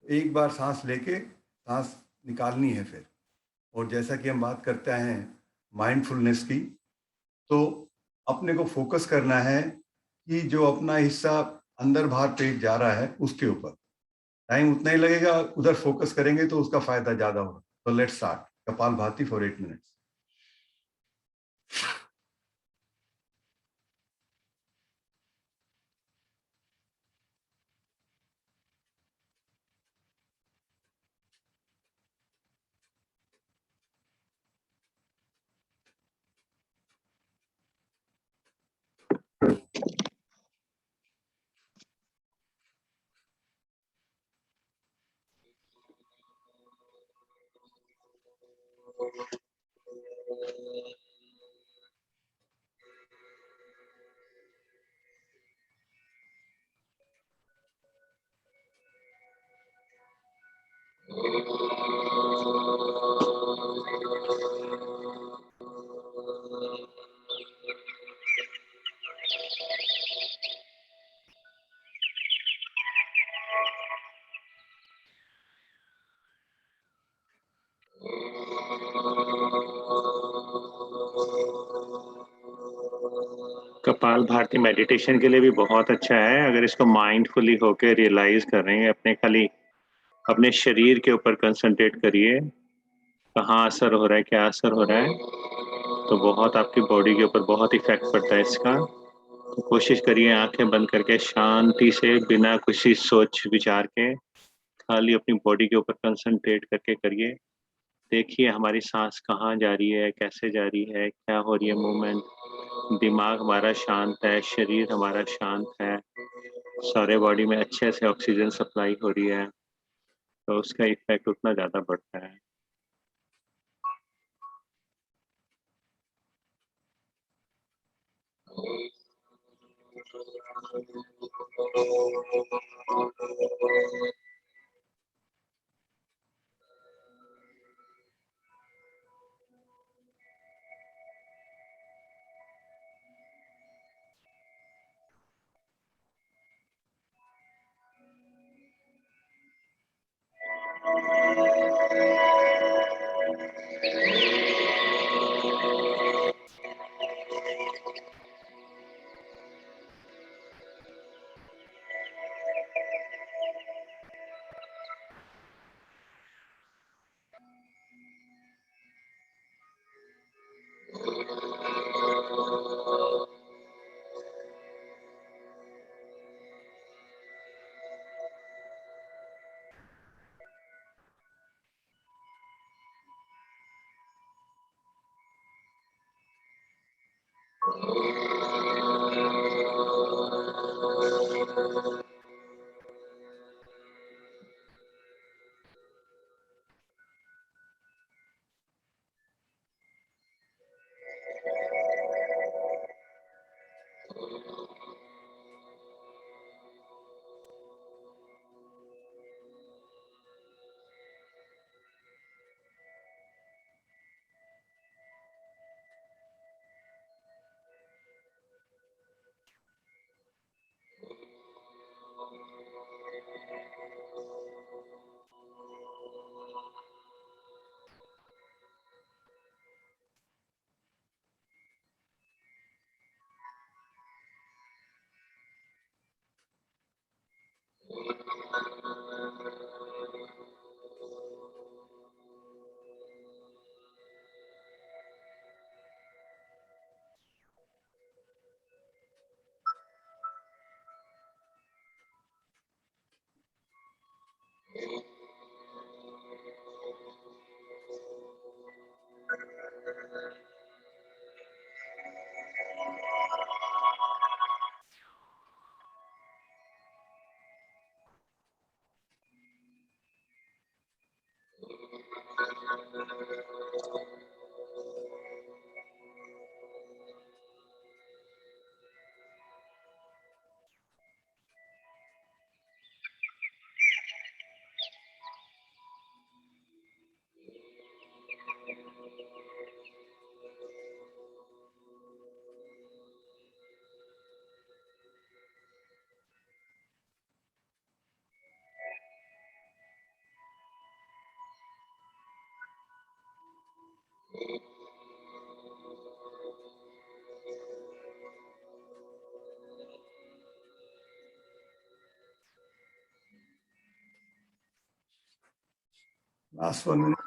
एक बार सांस लेके सांस निकालनी है फिर। और जैसा कि हम बात करते हैं माइंडफुलनेस की, तो अपने को फोकस करना है कि जो अपना हिस्सा अंदर बाहर पेट जा रहा है उसके ऊपर। टाइम उतना ही लगेगा, उधर फोकस करेंगे तो उसका फायदा ज्यादा होगा। तो let's start kapalbhati for 8 minutes. कपाल भारती मेडिटेशन के लिए भी बहुत अच्छा है, अगर इसको माइंडफुली होके रियलाइज कर रहे हैं, अपने खाली अपने शरीर के ऊपर कंसंट्रेट करिए, कहाँ असर हो रहा है, क्या असर हो रहा है, तो बहुत आपकी बॉडी के ऊपर बहुत इफेक्ट पड़ता है इसका। तो कोशिश करिए आंखें बंद करके शांति से, बिना किसी सोच विचार के, खाली अपनी बॉडी के ऊपर कंसंट्रेट करके करिए। देखिए हमारी सांस कहाँ जा रही है, कैसे जा रही है, क्या हो रही है मूवमेंट। दिमाग हमारा शांत है, शरीर हमारा शांत है, सारे बॉडी में अच्छे से ऑक्सीजन सप्लाई हो रही है, तो उसका इफेक्ट उतना ज़्यादा बढ़ता है। Last 1 minute.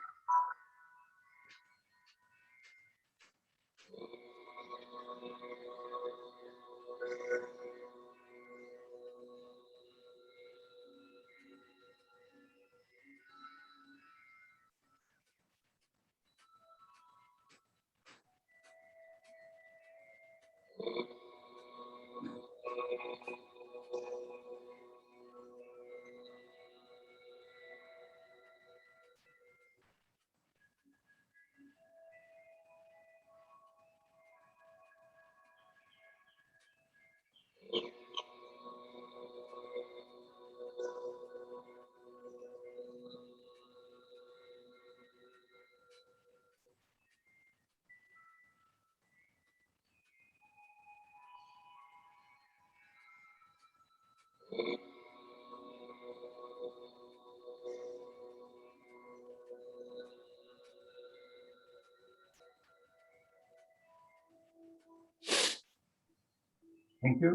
Thank you.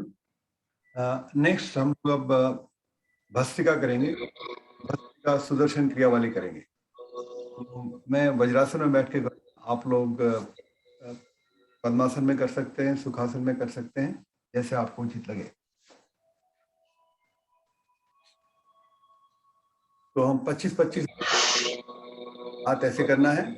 Next हम लोग अब भस्त्रिका करेंगे। भस्त्रिका सुदर्शन क्रिया वाली करेंगे। तो मैं वज्रासन में बैठ के, आप लोग पद्मासन में कर सकते हैं, सुखासन में कर सकते हैं, जैसे आपको उचित लगे। तो हम 25-25 हाथ ऐसे करना है,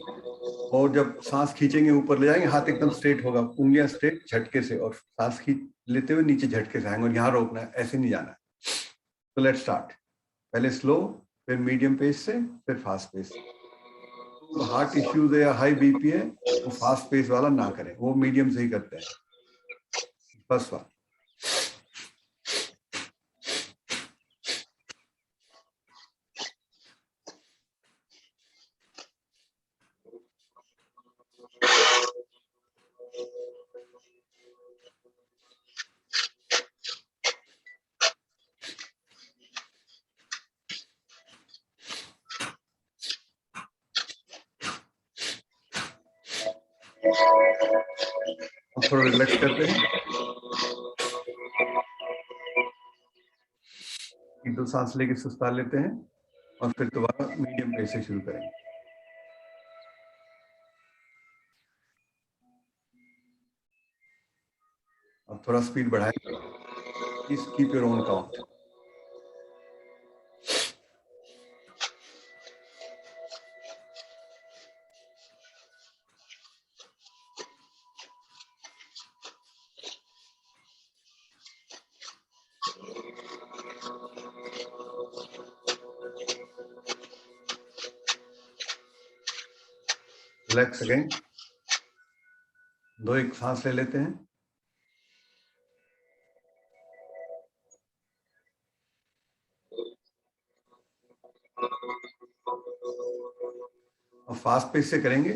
और जब सांस खींचेंगे ऊपर ले जाएंगे, हाथ एकदम स्ट्रेट होगा, उंगलियां स्ट्रेट झटके से, और सांस खींच लेते हुए नीचे झटके से आएंगे, और यहाँ रोकना है, ऐसे नहीं जाना है। तो लेट्स स्टार्ट। पहले स्लो, फिर मीडियम पेस से, फिर फास्ट पेस। तो हार्ट इश्यूज है या हाई बीपी है, वो फास्ट पेस वाला ना करें, वो मीडियम से ही करते हैं। First one. थोड़ा रिलैक्स करते हैं, 1-2 सांस लेके सुस्ता लेते हैं, और फिर दोबारा मीडियम पेस से शुरू करेंगे। अब थोड़ा स्पीड बढ़ाएं। Please keep your own count. Relax again. 2-1 सांस ले लेते हैं, और फास्ट पेस से करेंगे।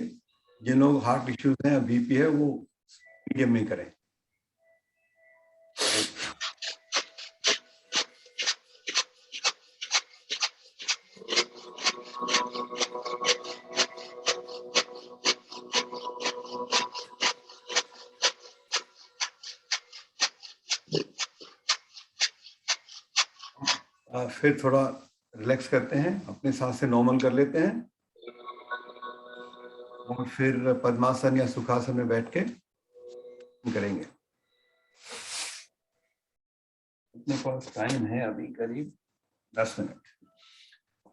जिन लोग हार्ट इश्यूज हैं, बीपी है, वो मीडियम में करें। फिर थोड़ा रिलैक्स करते हैं, अपने सांस से नॉर्मल कर लेते हैं, और फिर पद्मासन या सुखासन में बैठ के करेंगे। अपने पास टाइम है अभी करीब 10 मिनट।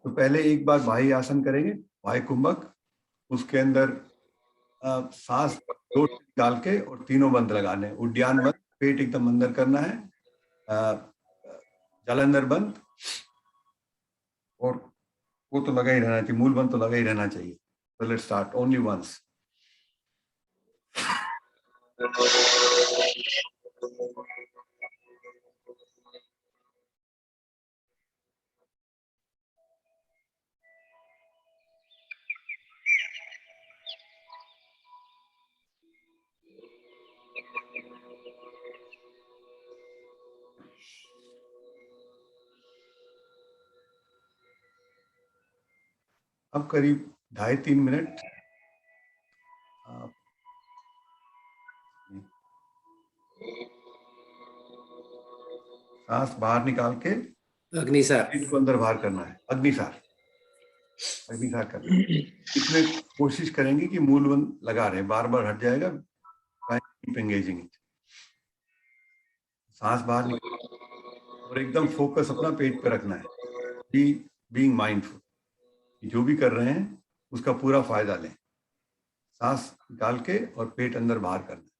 तो पहले एक बार बाह्य आसन करेंगे, बाह्य कुंभक। उसके अंदर सांस 2 डाल के और तीनों बंद लगाने। उद्यान बंद, पेट एकदम अंदर करना है, जालंधर बंद, और वो तो लगा ही रहना चाहिए, मूल बंद तो लगा ही रहना चाहिए। So let's start only once. अब करीब 2.5-3 मिनट आप सांस बाहर निकाल के अग्निसार। पेट को अंदर बाहर करना है। अग्निसार करना है। इसमें कोशिश करेंगे कि मूल बंद लगा रहे, बार बार हट जाएगा। Keep engaging it. सांस बाहर निकाल और एकदम फोकस अपना पेट पे रखना है। बीइंग माइंडफुल, जो भी कर रहे हैं उसका पूरा फायदा लें। सांस निकाल के और पेट अंदर बाहर करना है।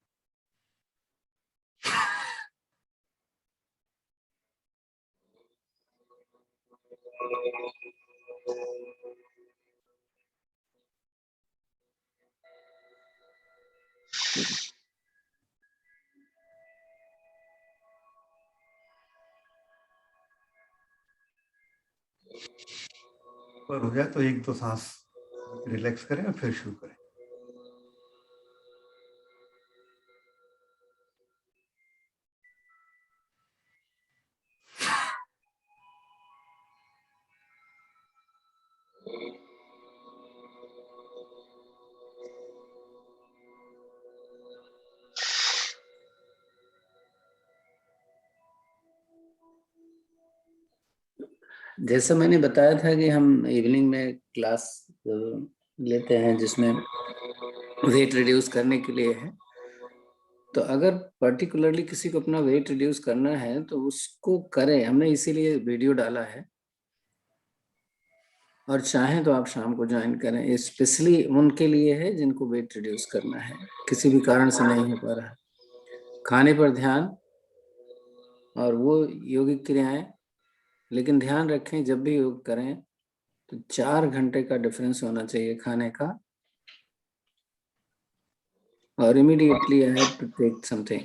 पर हो जाए तो 1-2 सांस रिलैक्स करें और फिर शुरू करें। जैसा मैंने बताया था कि हम इवनिंग में क्लास लेते हैं जिसमें वेट रिड्यूस करने के लिए है। तो अगर पर्टिकुलरली किसी को अपना वेट रिड्यूस करना है तो उसको करें, हमने इसीलिए वीडियो डाला है। और चाहें तो आप शाम को ज्वाइन करें, स्पेशली उनके लिए है जिनको वेट रिड्यूस करना है, किसी भी कारण से नहीं हो पा रहा। खाने पर ध्यान और वो योगिक क्रियाएं, लेकिन ध्यान रखें जब भी योग करें तो 4 घंटे का डिफरेंस होना चाहिए खाने का, और immediately I have to take something.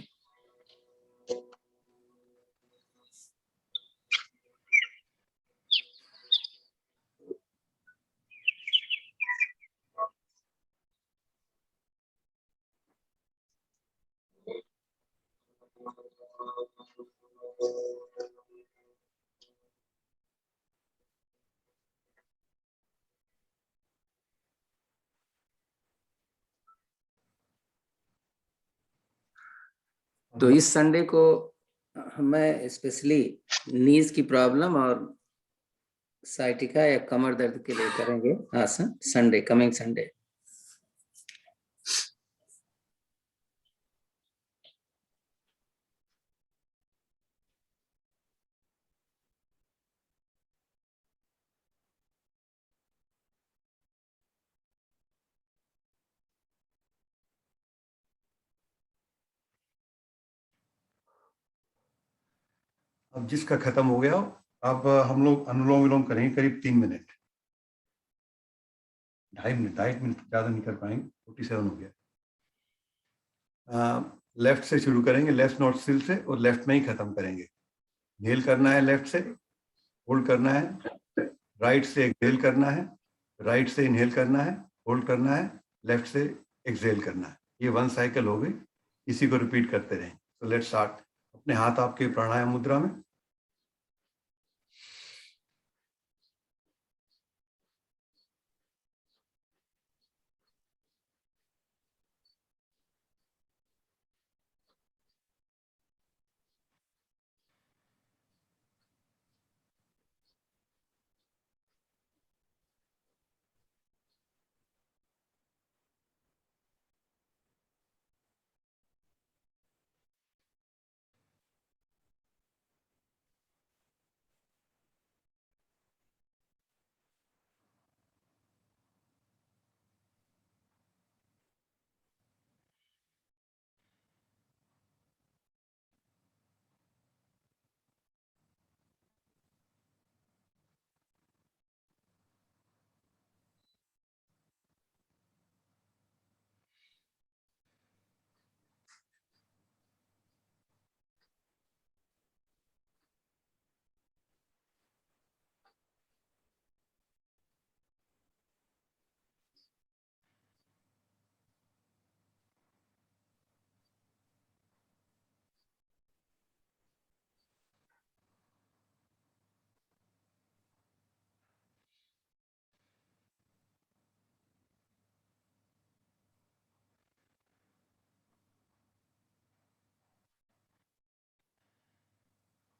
तो इस संडे को मैं स्पेशली नीज की प्रॉब्लम और साइटिका या कमर दर्द के लिए करेंगे आसन, संडे, कमिंग संडे। अब जिसका खत्म हो गया, अब हम लोग अनुलोम विलोम करेंगे करीब 3 मिनट, 2.5 मिनट ज्यादा नहीं कर पाएंगे। 47 हो गया। लेफ्ट से शुरू करेंगे, लेफ्ट नोस्ट्रिल से, और लेफ्ट में ही खत्म करेंगे। इनहेल करना है लेफ्ट से, होल्ड करना है, राइट से एक्सहेल करना है, राइट से इनहेल करना है, होल्ड करना है, लेफ्ट से एक्सहेल करना है। ये 1 साइकिल हो गई, इसी को रिपीट करते रहें। तो लेट्स स्टार्ट। अपने हाथ आपके प्राणायाम मुद्रा में।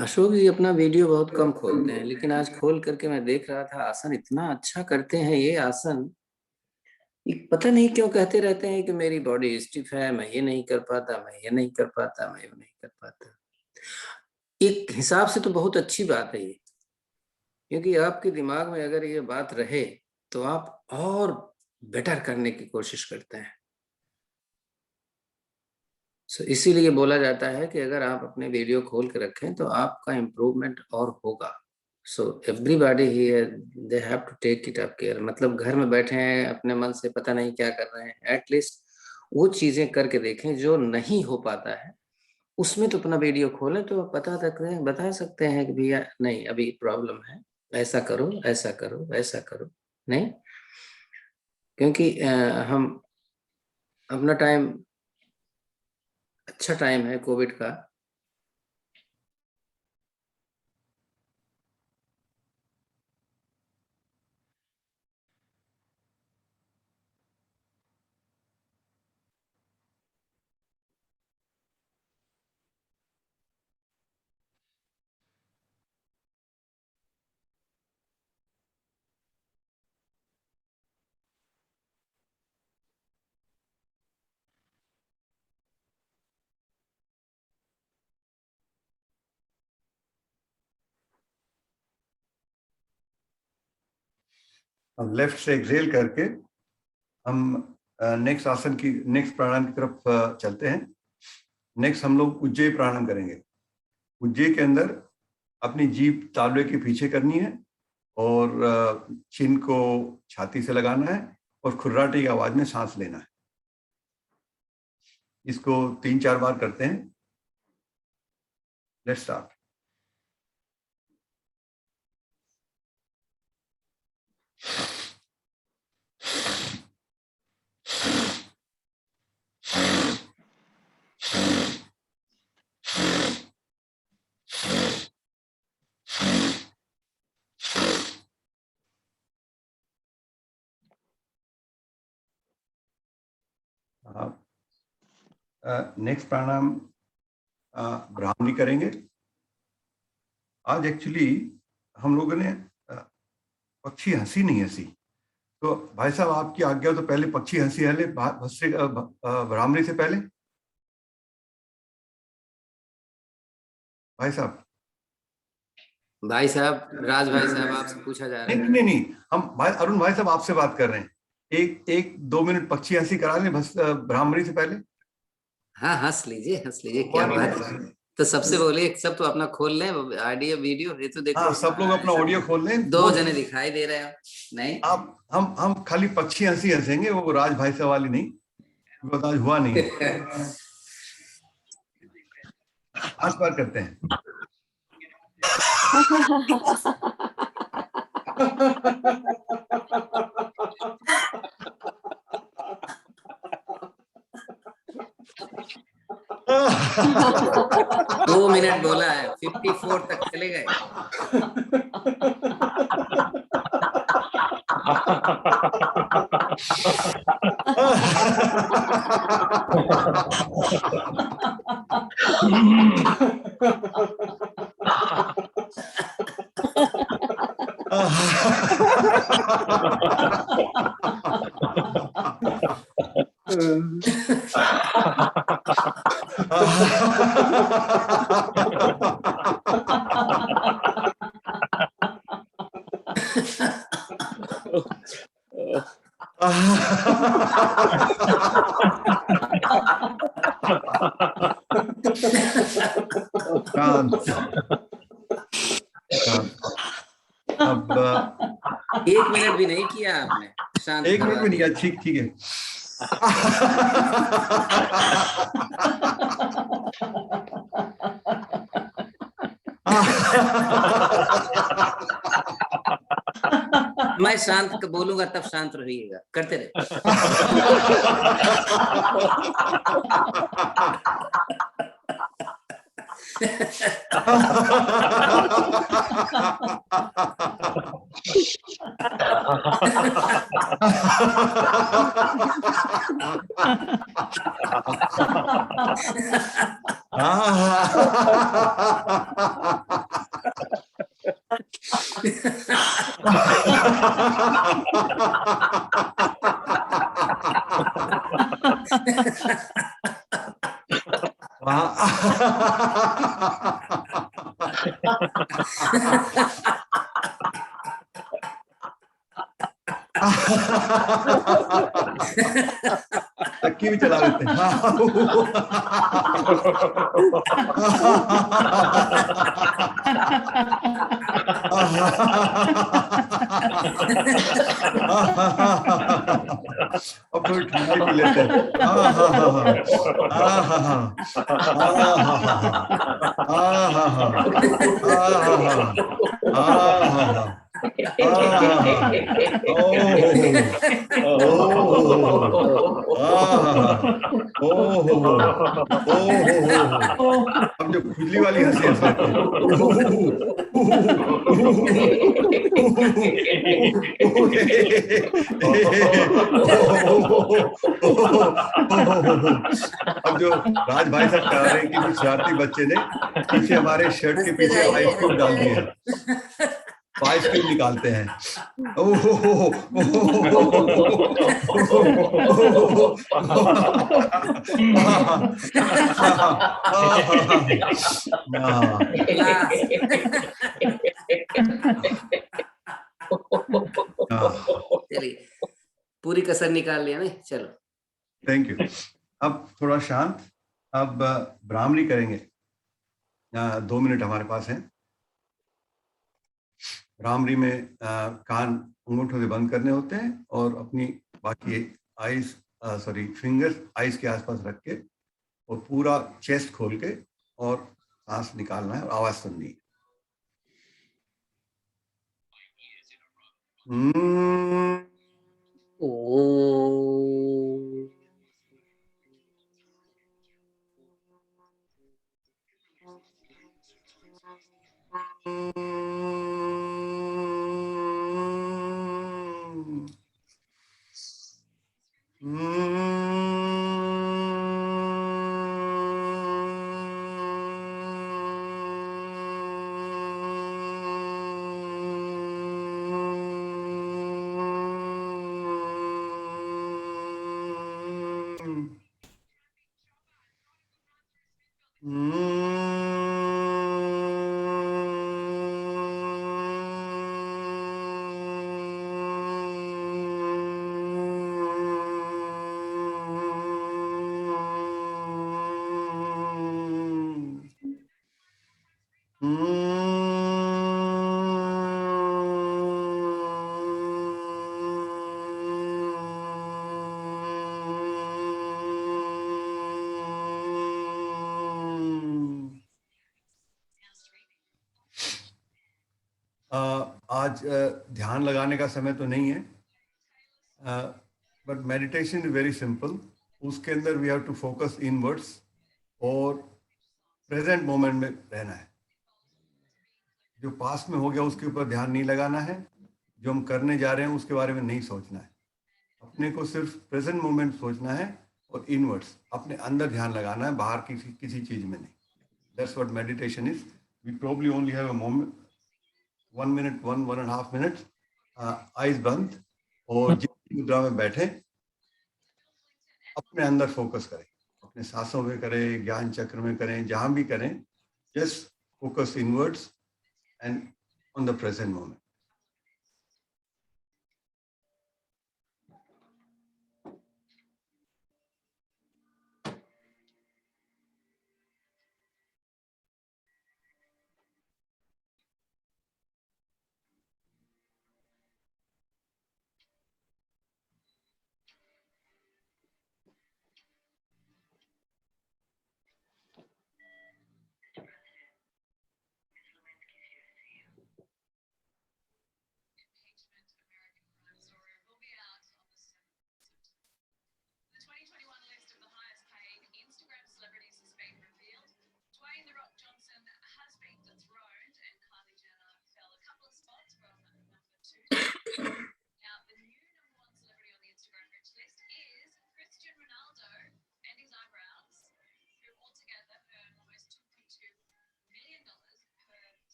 अशोक जी अपना वीडियो बहुत कम खोलते हैं, लेकिन आज खोल करके मैं देख रहा था, आसन इतना अच्छा करते हैं ये आसन। पता नहीं क्यों कहते रहते हैं कि मेरी बॉडी स्टिफ है, मैं ये नहीं कर पाता, मैं ये नहीं कर पाता, मैं ये नहीं कर पाता। एक हिसाब से तो बहुत अच्छी बात है ये, क्योंकि आपके दिमाग में अगर ये बात रहे तो आप और बेटर करने की कोशिश करते हैं। इसीलिए बोला जाता है कि अगर आप अपने वीडियो खोल के रखें तो आपका इम्प्रूवमेंट और होगा। So everybody here they have to take it up care. मतलब घर में बैठे हैं अपने मन से पता नहीं क्या कर रहे हैं, एटलीस्ट वो चीजें करके देखें जो नहीं हो पाता है। उसमें तो अपना वीडियो खोलें तो बता सकते हैं कि भैया नहीं अभी प्रॉब्लम है, ऐसा करो, ऐसा करो, ऐसा करो। नहीं, क्योंकि हम अपना टाइम अच्छा टाइम है कोविड का। हम लेफ्ट से एक्सेल करके हम नेक्स्ट आसन की नेक्स्ट प्राणायाम की तरफ चलते हैं। नेक्स्ट हम लोग उज्जयी प्राणायाम करेंगे। उज्जयी के अंदर अपनी जीभ तालवे के पीछे करनी है और चिन को छाती से लगाना है और खुर्राटे की आवाज में सांस लेना है। इसको 3-4 बार करते हैं। Let's start. नेक्स्ट प्राणायाम ब्राह्मणी करेंगे। आज एक्चुअली हम लोगों ने पक्षी हंसी नहीं हंसी, तो भाई साहब आपकी आज्ञा तो पहले पक्षी हंसी हले ब्राह्मणी से पहले। भाई साहब राज भाई साहब आपसे पूछा जा रहा है। नहीं, हम भाई अरुण भाई साहब आपसे बात कर रहे हैं। एक 2 मिनट पक्षी हंसी करा लें ब्राह्मणी से पहले। हाँ हंस लीजिए क्या बात है। तो सबसे बोलिए, सब तो अपना खोल लें ऑडियो वीडियो। ये तो देखो, हाँ सब लोग अपना ऑडियो खोल लें। 2 जने दिखाई दे रहे हैं। नहीं आप हम खाली पक्षी हंसी हंसेंगे, वो राज भाई साहब वाली नहीं, वो आज हुआ नहीं। 5 बार करते हैं। दो मिनट बोला है, 54 तक चले गए। अब 1 मिनट भी नहीं किया आपने। शांत 1 मिनट भी नहीं किया। ठीक है। मैं शांत बोलूंगा तब शांत रहिएगा, करते रहे। चक्की भी चला लेते हैं। अब थोड़ी ठंडाई पी लेते हैं। अब जो खुजली वाली हंसी हंस लेते हैं। अब जो राज भाई साहब कह रहे हैं कि कुछ शरारती बच्चे ने पीछे हमारे शर्ट के पीछे आइस क्यूब डाल दिए हैं, तो आइस क्यूब निकालते हैं। चलिए, पूरी कसर निकाल लिया नहीं, चलो। Thank you. अब थोड़ा शांत, अब भ्रामरी करेंगे। 2 मिनट हमारे पास हैं। भ्रामरी में कान अंगूठों से बंद करने होते हैं और अपनी बाकी आइस फिंगर्स आइस के आसपास रख के और पूरा चेस्ट खोल के और सांस निकालना है और आवाज सुननी है। आज ध्यान लगाने का समय तो नहीं है, but meditation is very simple. उसके अंदर we have to focus inwards और प्रेजेंट मोमेंट में रहना है। जो पास्ट में हो गया उसके ऊपर ध्यान नहीं लगाना है, जो हम करने जा रहे हैं उसके बारे में नहीं सोचना है। अपने को सिर्फ प्रेजेंट मोमेंट सोचना है और इनवर्ड्स अपने अंदर ध्यान लगाना है, बाहर किसी चीज में नहीं। That's what meditation is. We probably only have a moment, 1 minute, 1.5 minute, eyes बंद और जिस मुद्रा में बैठे अपने अंदर फोकस करें, अपने सांसों में करें, ज्ञान चक्र में करें, जहां भी करें, just focus inwards and on the present moment.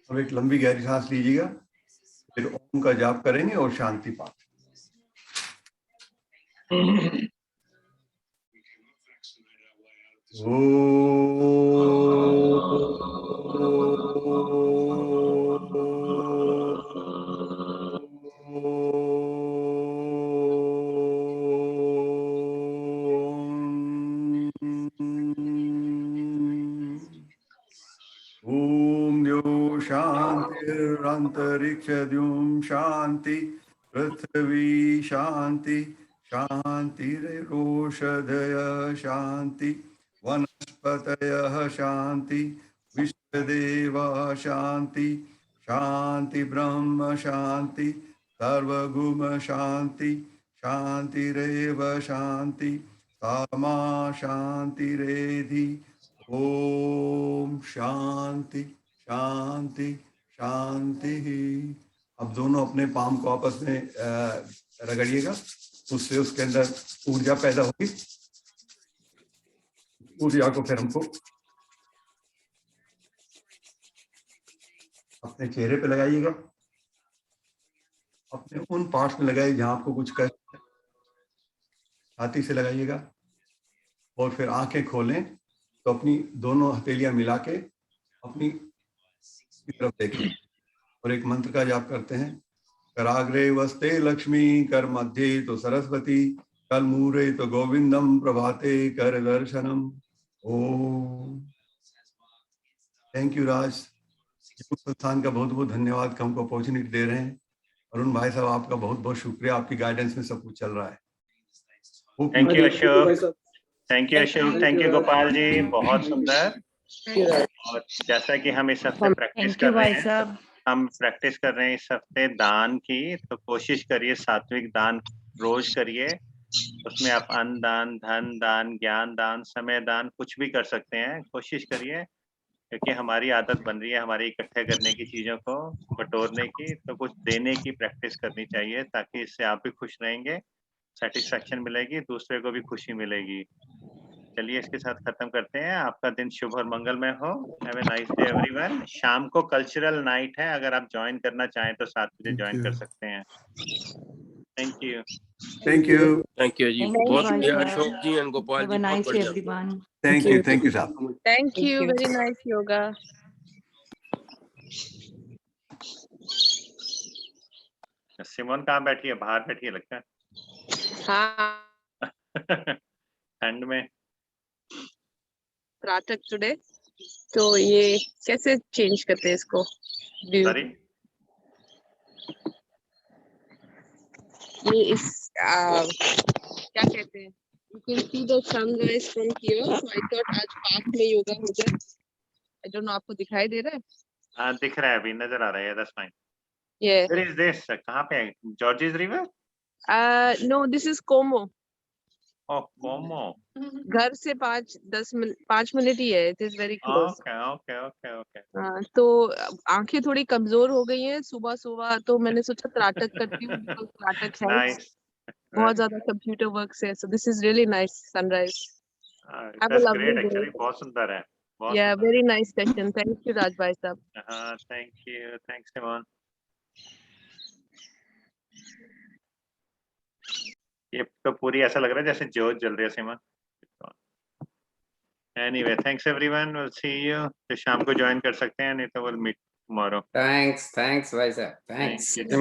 अब एक लंबी गहरी सांस लीजिएगा, फिर ओम का जाप करेंगे और शांति पाठ। ओम द्यो शांतिरंतरिक्ष द्यों शांति, पृथ्वी शांति, शांतिरोषधय शांति, वनस्पतयः शांति, विश्वदेव शांति, शांति ब्रह्म शांति, सर्वगुम शांति, शांतिरेव शांति, सामा शांतिरेधि। ओम शांति शांति शांति। अब दोनों अपने पाम को आपस में रगड़िएगा, उससे उसके अंदर ऊर्जा पैदा होगी। ऊर्जा को फिर हमको अपने चेहरे पे लगाइएगा, अपने उन पार्ट्स में लगाइए जहां आपको कुछ कष्ट है, छाती से लगाइएगा। और फिर आंखें खोलें तो अपनी दोनों हथेलियां मिला के अपनी तरफ देखें और एक मंत्र का जाप करते हैं। कराग्रे वस्ते लक्ष्मी, कर मध्य तो सरस्वती, कर मूरे तो गोविंदम, प्रभाते कर दर्शनम। ओम। थैंक यू राज, संस्थान का बहुत बहुत धन्यवाद कि हमको अपॉर्चुनिटी दे रहे हैं। अरुण भाई साहब आपका बहुत बहुत शुक्रिया, आपकी गाइडेंस में सब कुछ चल रहा है। थैंक यू अशोक, भाई साहब। Thank you Ashok, thank you Gopal ji, बहुत सुंदर। और जैसा कि हम इस हफ्ते प्रैक्टिस थैंक कर यू रहे भाई हैं, साहब। हम प्रैक्टिस कर रहे हैं इस हफ्ते दान की, तो कोशिश करिए सात्विक दान रोज करिए। उसमें आप अन्न दान, धन दान, ज्ञान दान, समय दान, कुछ भी कर सकते हैं। कोशिश करिए, क्योंकि हमारी आदत बन रही है हमारी इकट्ठे करने की, चीजों को बटोरने की, तो कुछ देने की प्रैक्टिस करनी चाहिए, ताकि इससे आप भी खुश रहेंगे, सेटिस्फैक्शन मिलेगी, दूसरे को भी खुशी मिलेगी। चलिए इसके साथ खत्म करते हैं। आपका दिन शुभ और मंगलमय हो। Have a nice day everyone. शाम को कल्चरल नाइट है, अगर आप ज्वाइन करना चाहें तो 7 बजे ज्वाइन कर सकते हैं। Thank you. Thank you, thank you ji, Thank you, बहुत भाई बढ़िया साहब। Ashok ji and Gopal Have ji, a बहुत nice day, बढ़िया। everyone. थैंक यू साहब। Thank you. Very nice yoga. Simone कहाँ बैठी है? बाहर बैठी है लगता है। हाँ, ठंड में। प्रातः टुडे। तो ये कैसे चेंज करते हैं इसको? सॉरी, ये इस क्या कहते हैं? You can see the sunrise from here. So I thought आज पार्क में योगा हो जाए। I don't know, आपको दिखाई दे रहा है? हाँ दिख रहा है, अभी नजर आ रहा है। That's fine. Yeah. Where is this? कहाँ पे है? Georges river? No, this is Como. Oh Como. घर से 5 मिनट ही है। It is very close. Okay okay okay okay. तो आंखें थोड़ी कमजोर हो गई हैं सुबह सुबह, तो मैंने सोचा त्राटक करती हूँ। because त्राटक है नाइस। बहुत ज्यादा कंप्यूटर वर्क से, so this is really nice sunrise. Have a that's lovely great, day. Actually बहुत सुंदर है। बहुत Yeah, सुंदर very nice session. Thank you, Raj Bhai Sahab. है। हाँ थैंक यू, थैंक्स सिमोन। ये तो पूरी ऐसा लग रहा है जैसे जोत जल रही है Simone. Anyway thanks everyone, will see you. तो शाम को ज्वाइन कर सकते हैं, नहीं तो विल मीट टुमारो। थैंक्स भाई साहब, थैंक्स। Thank you.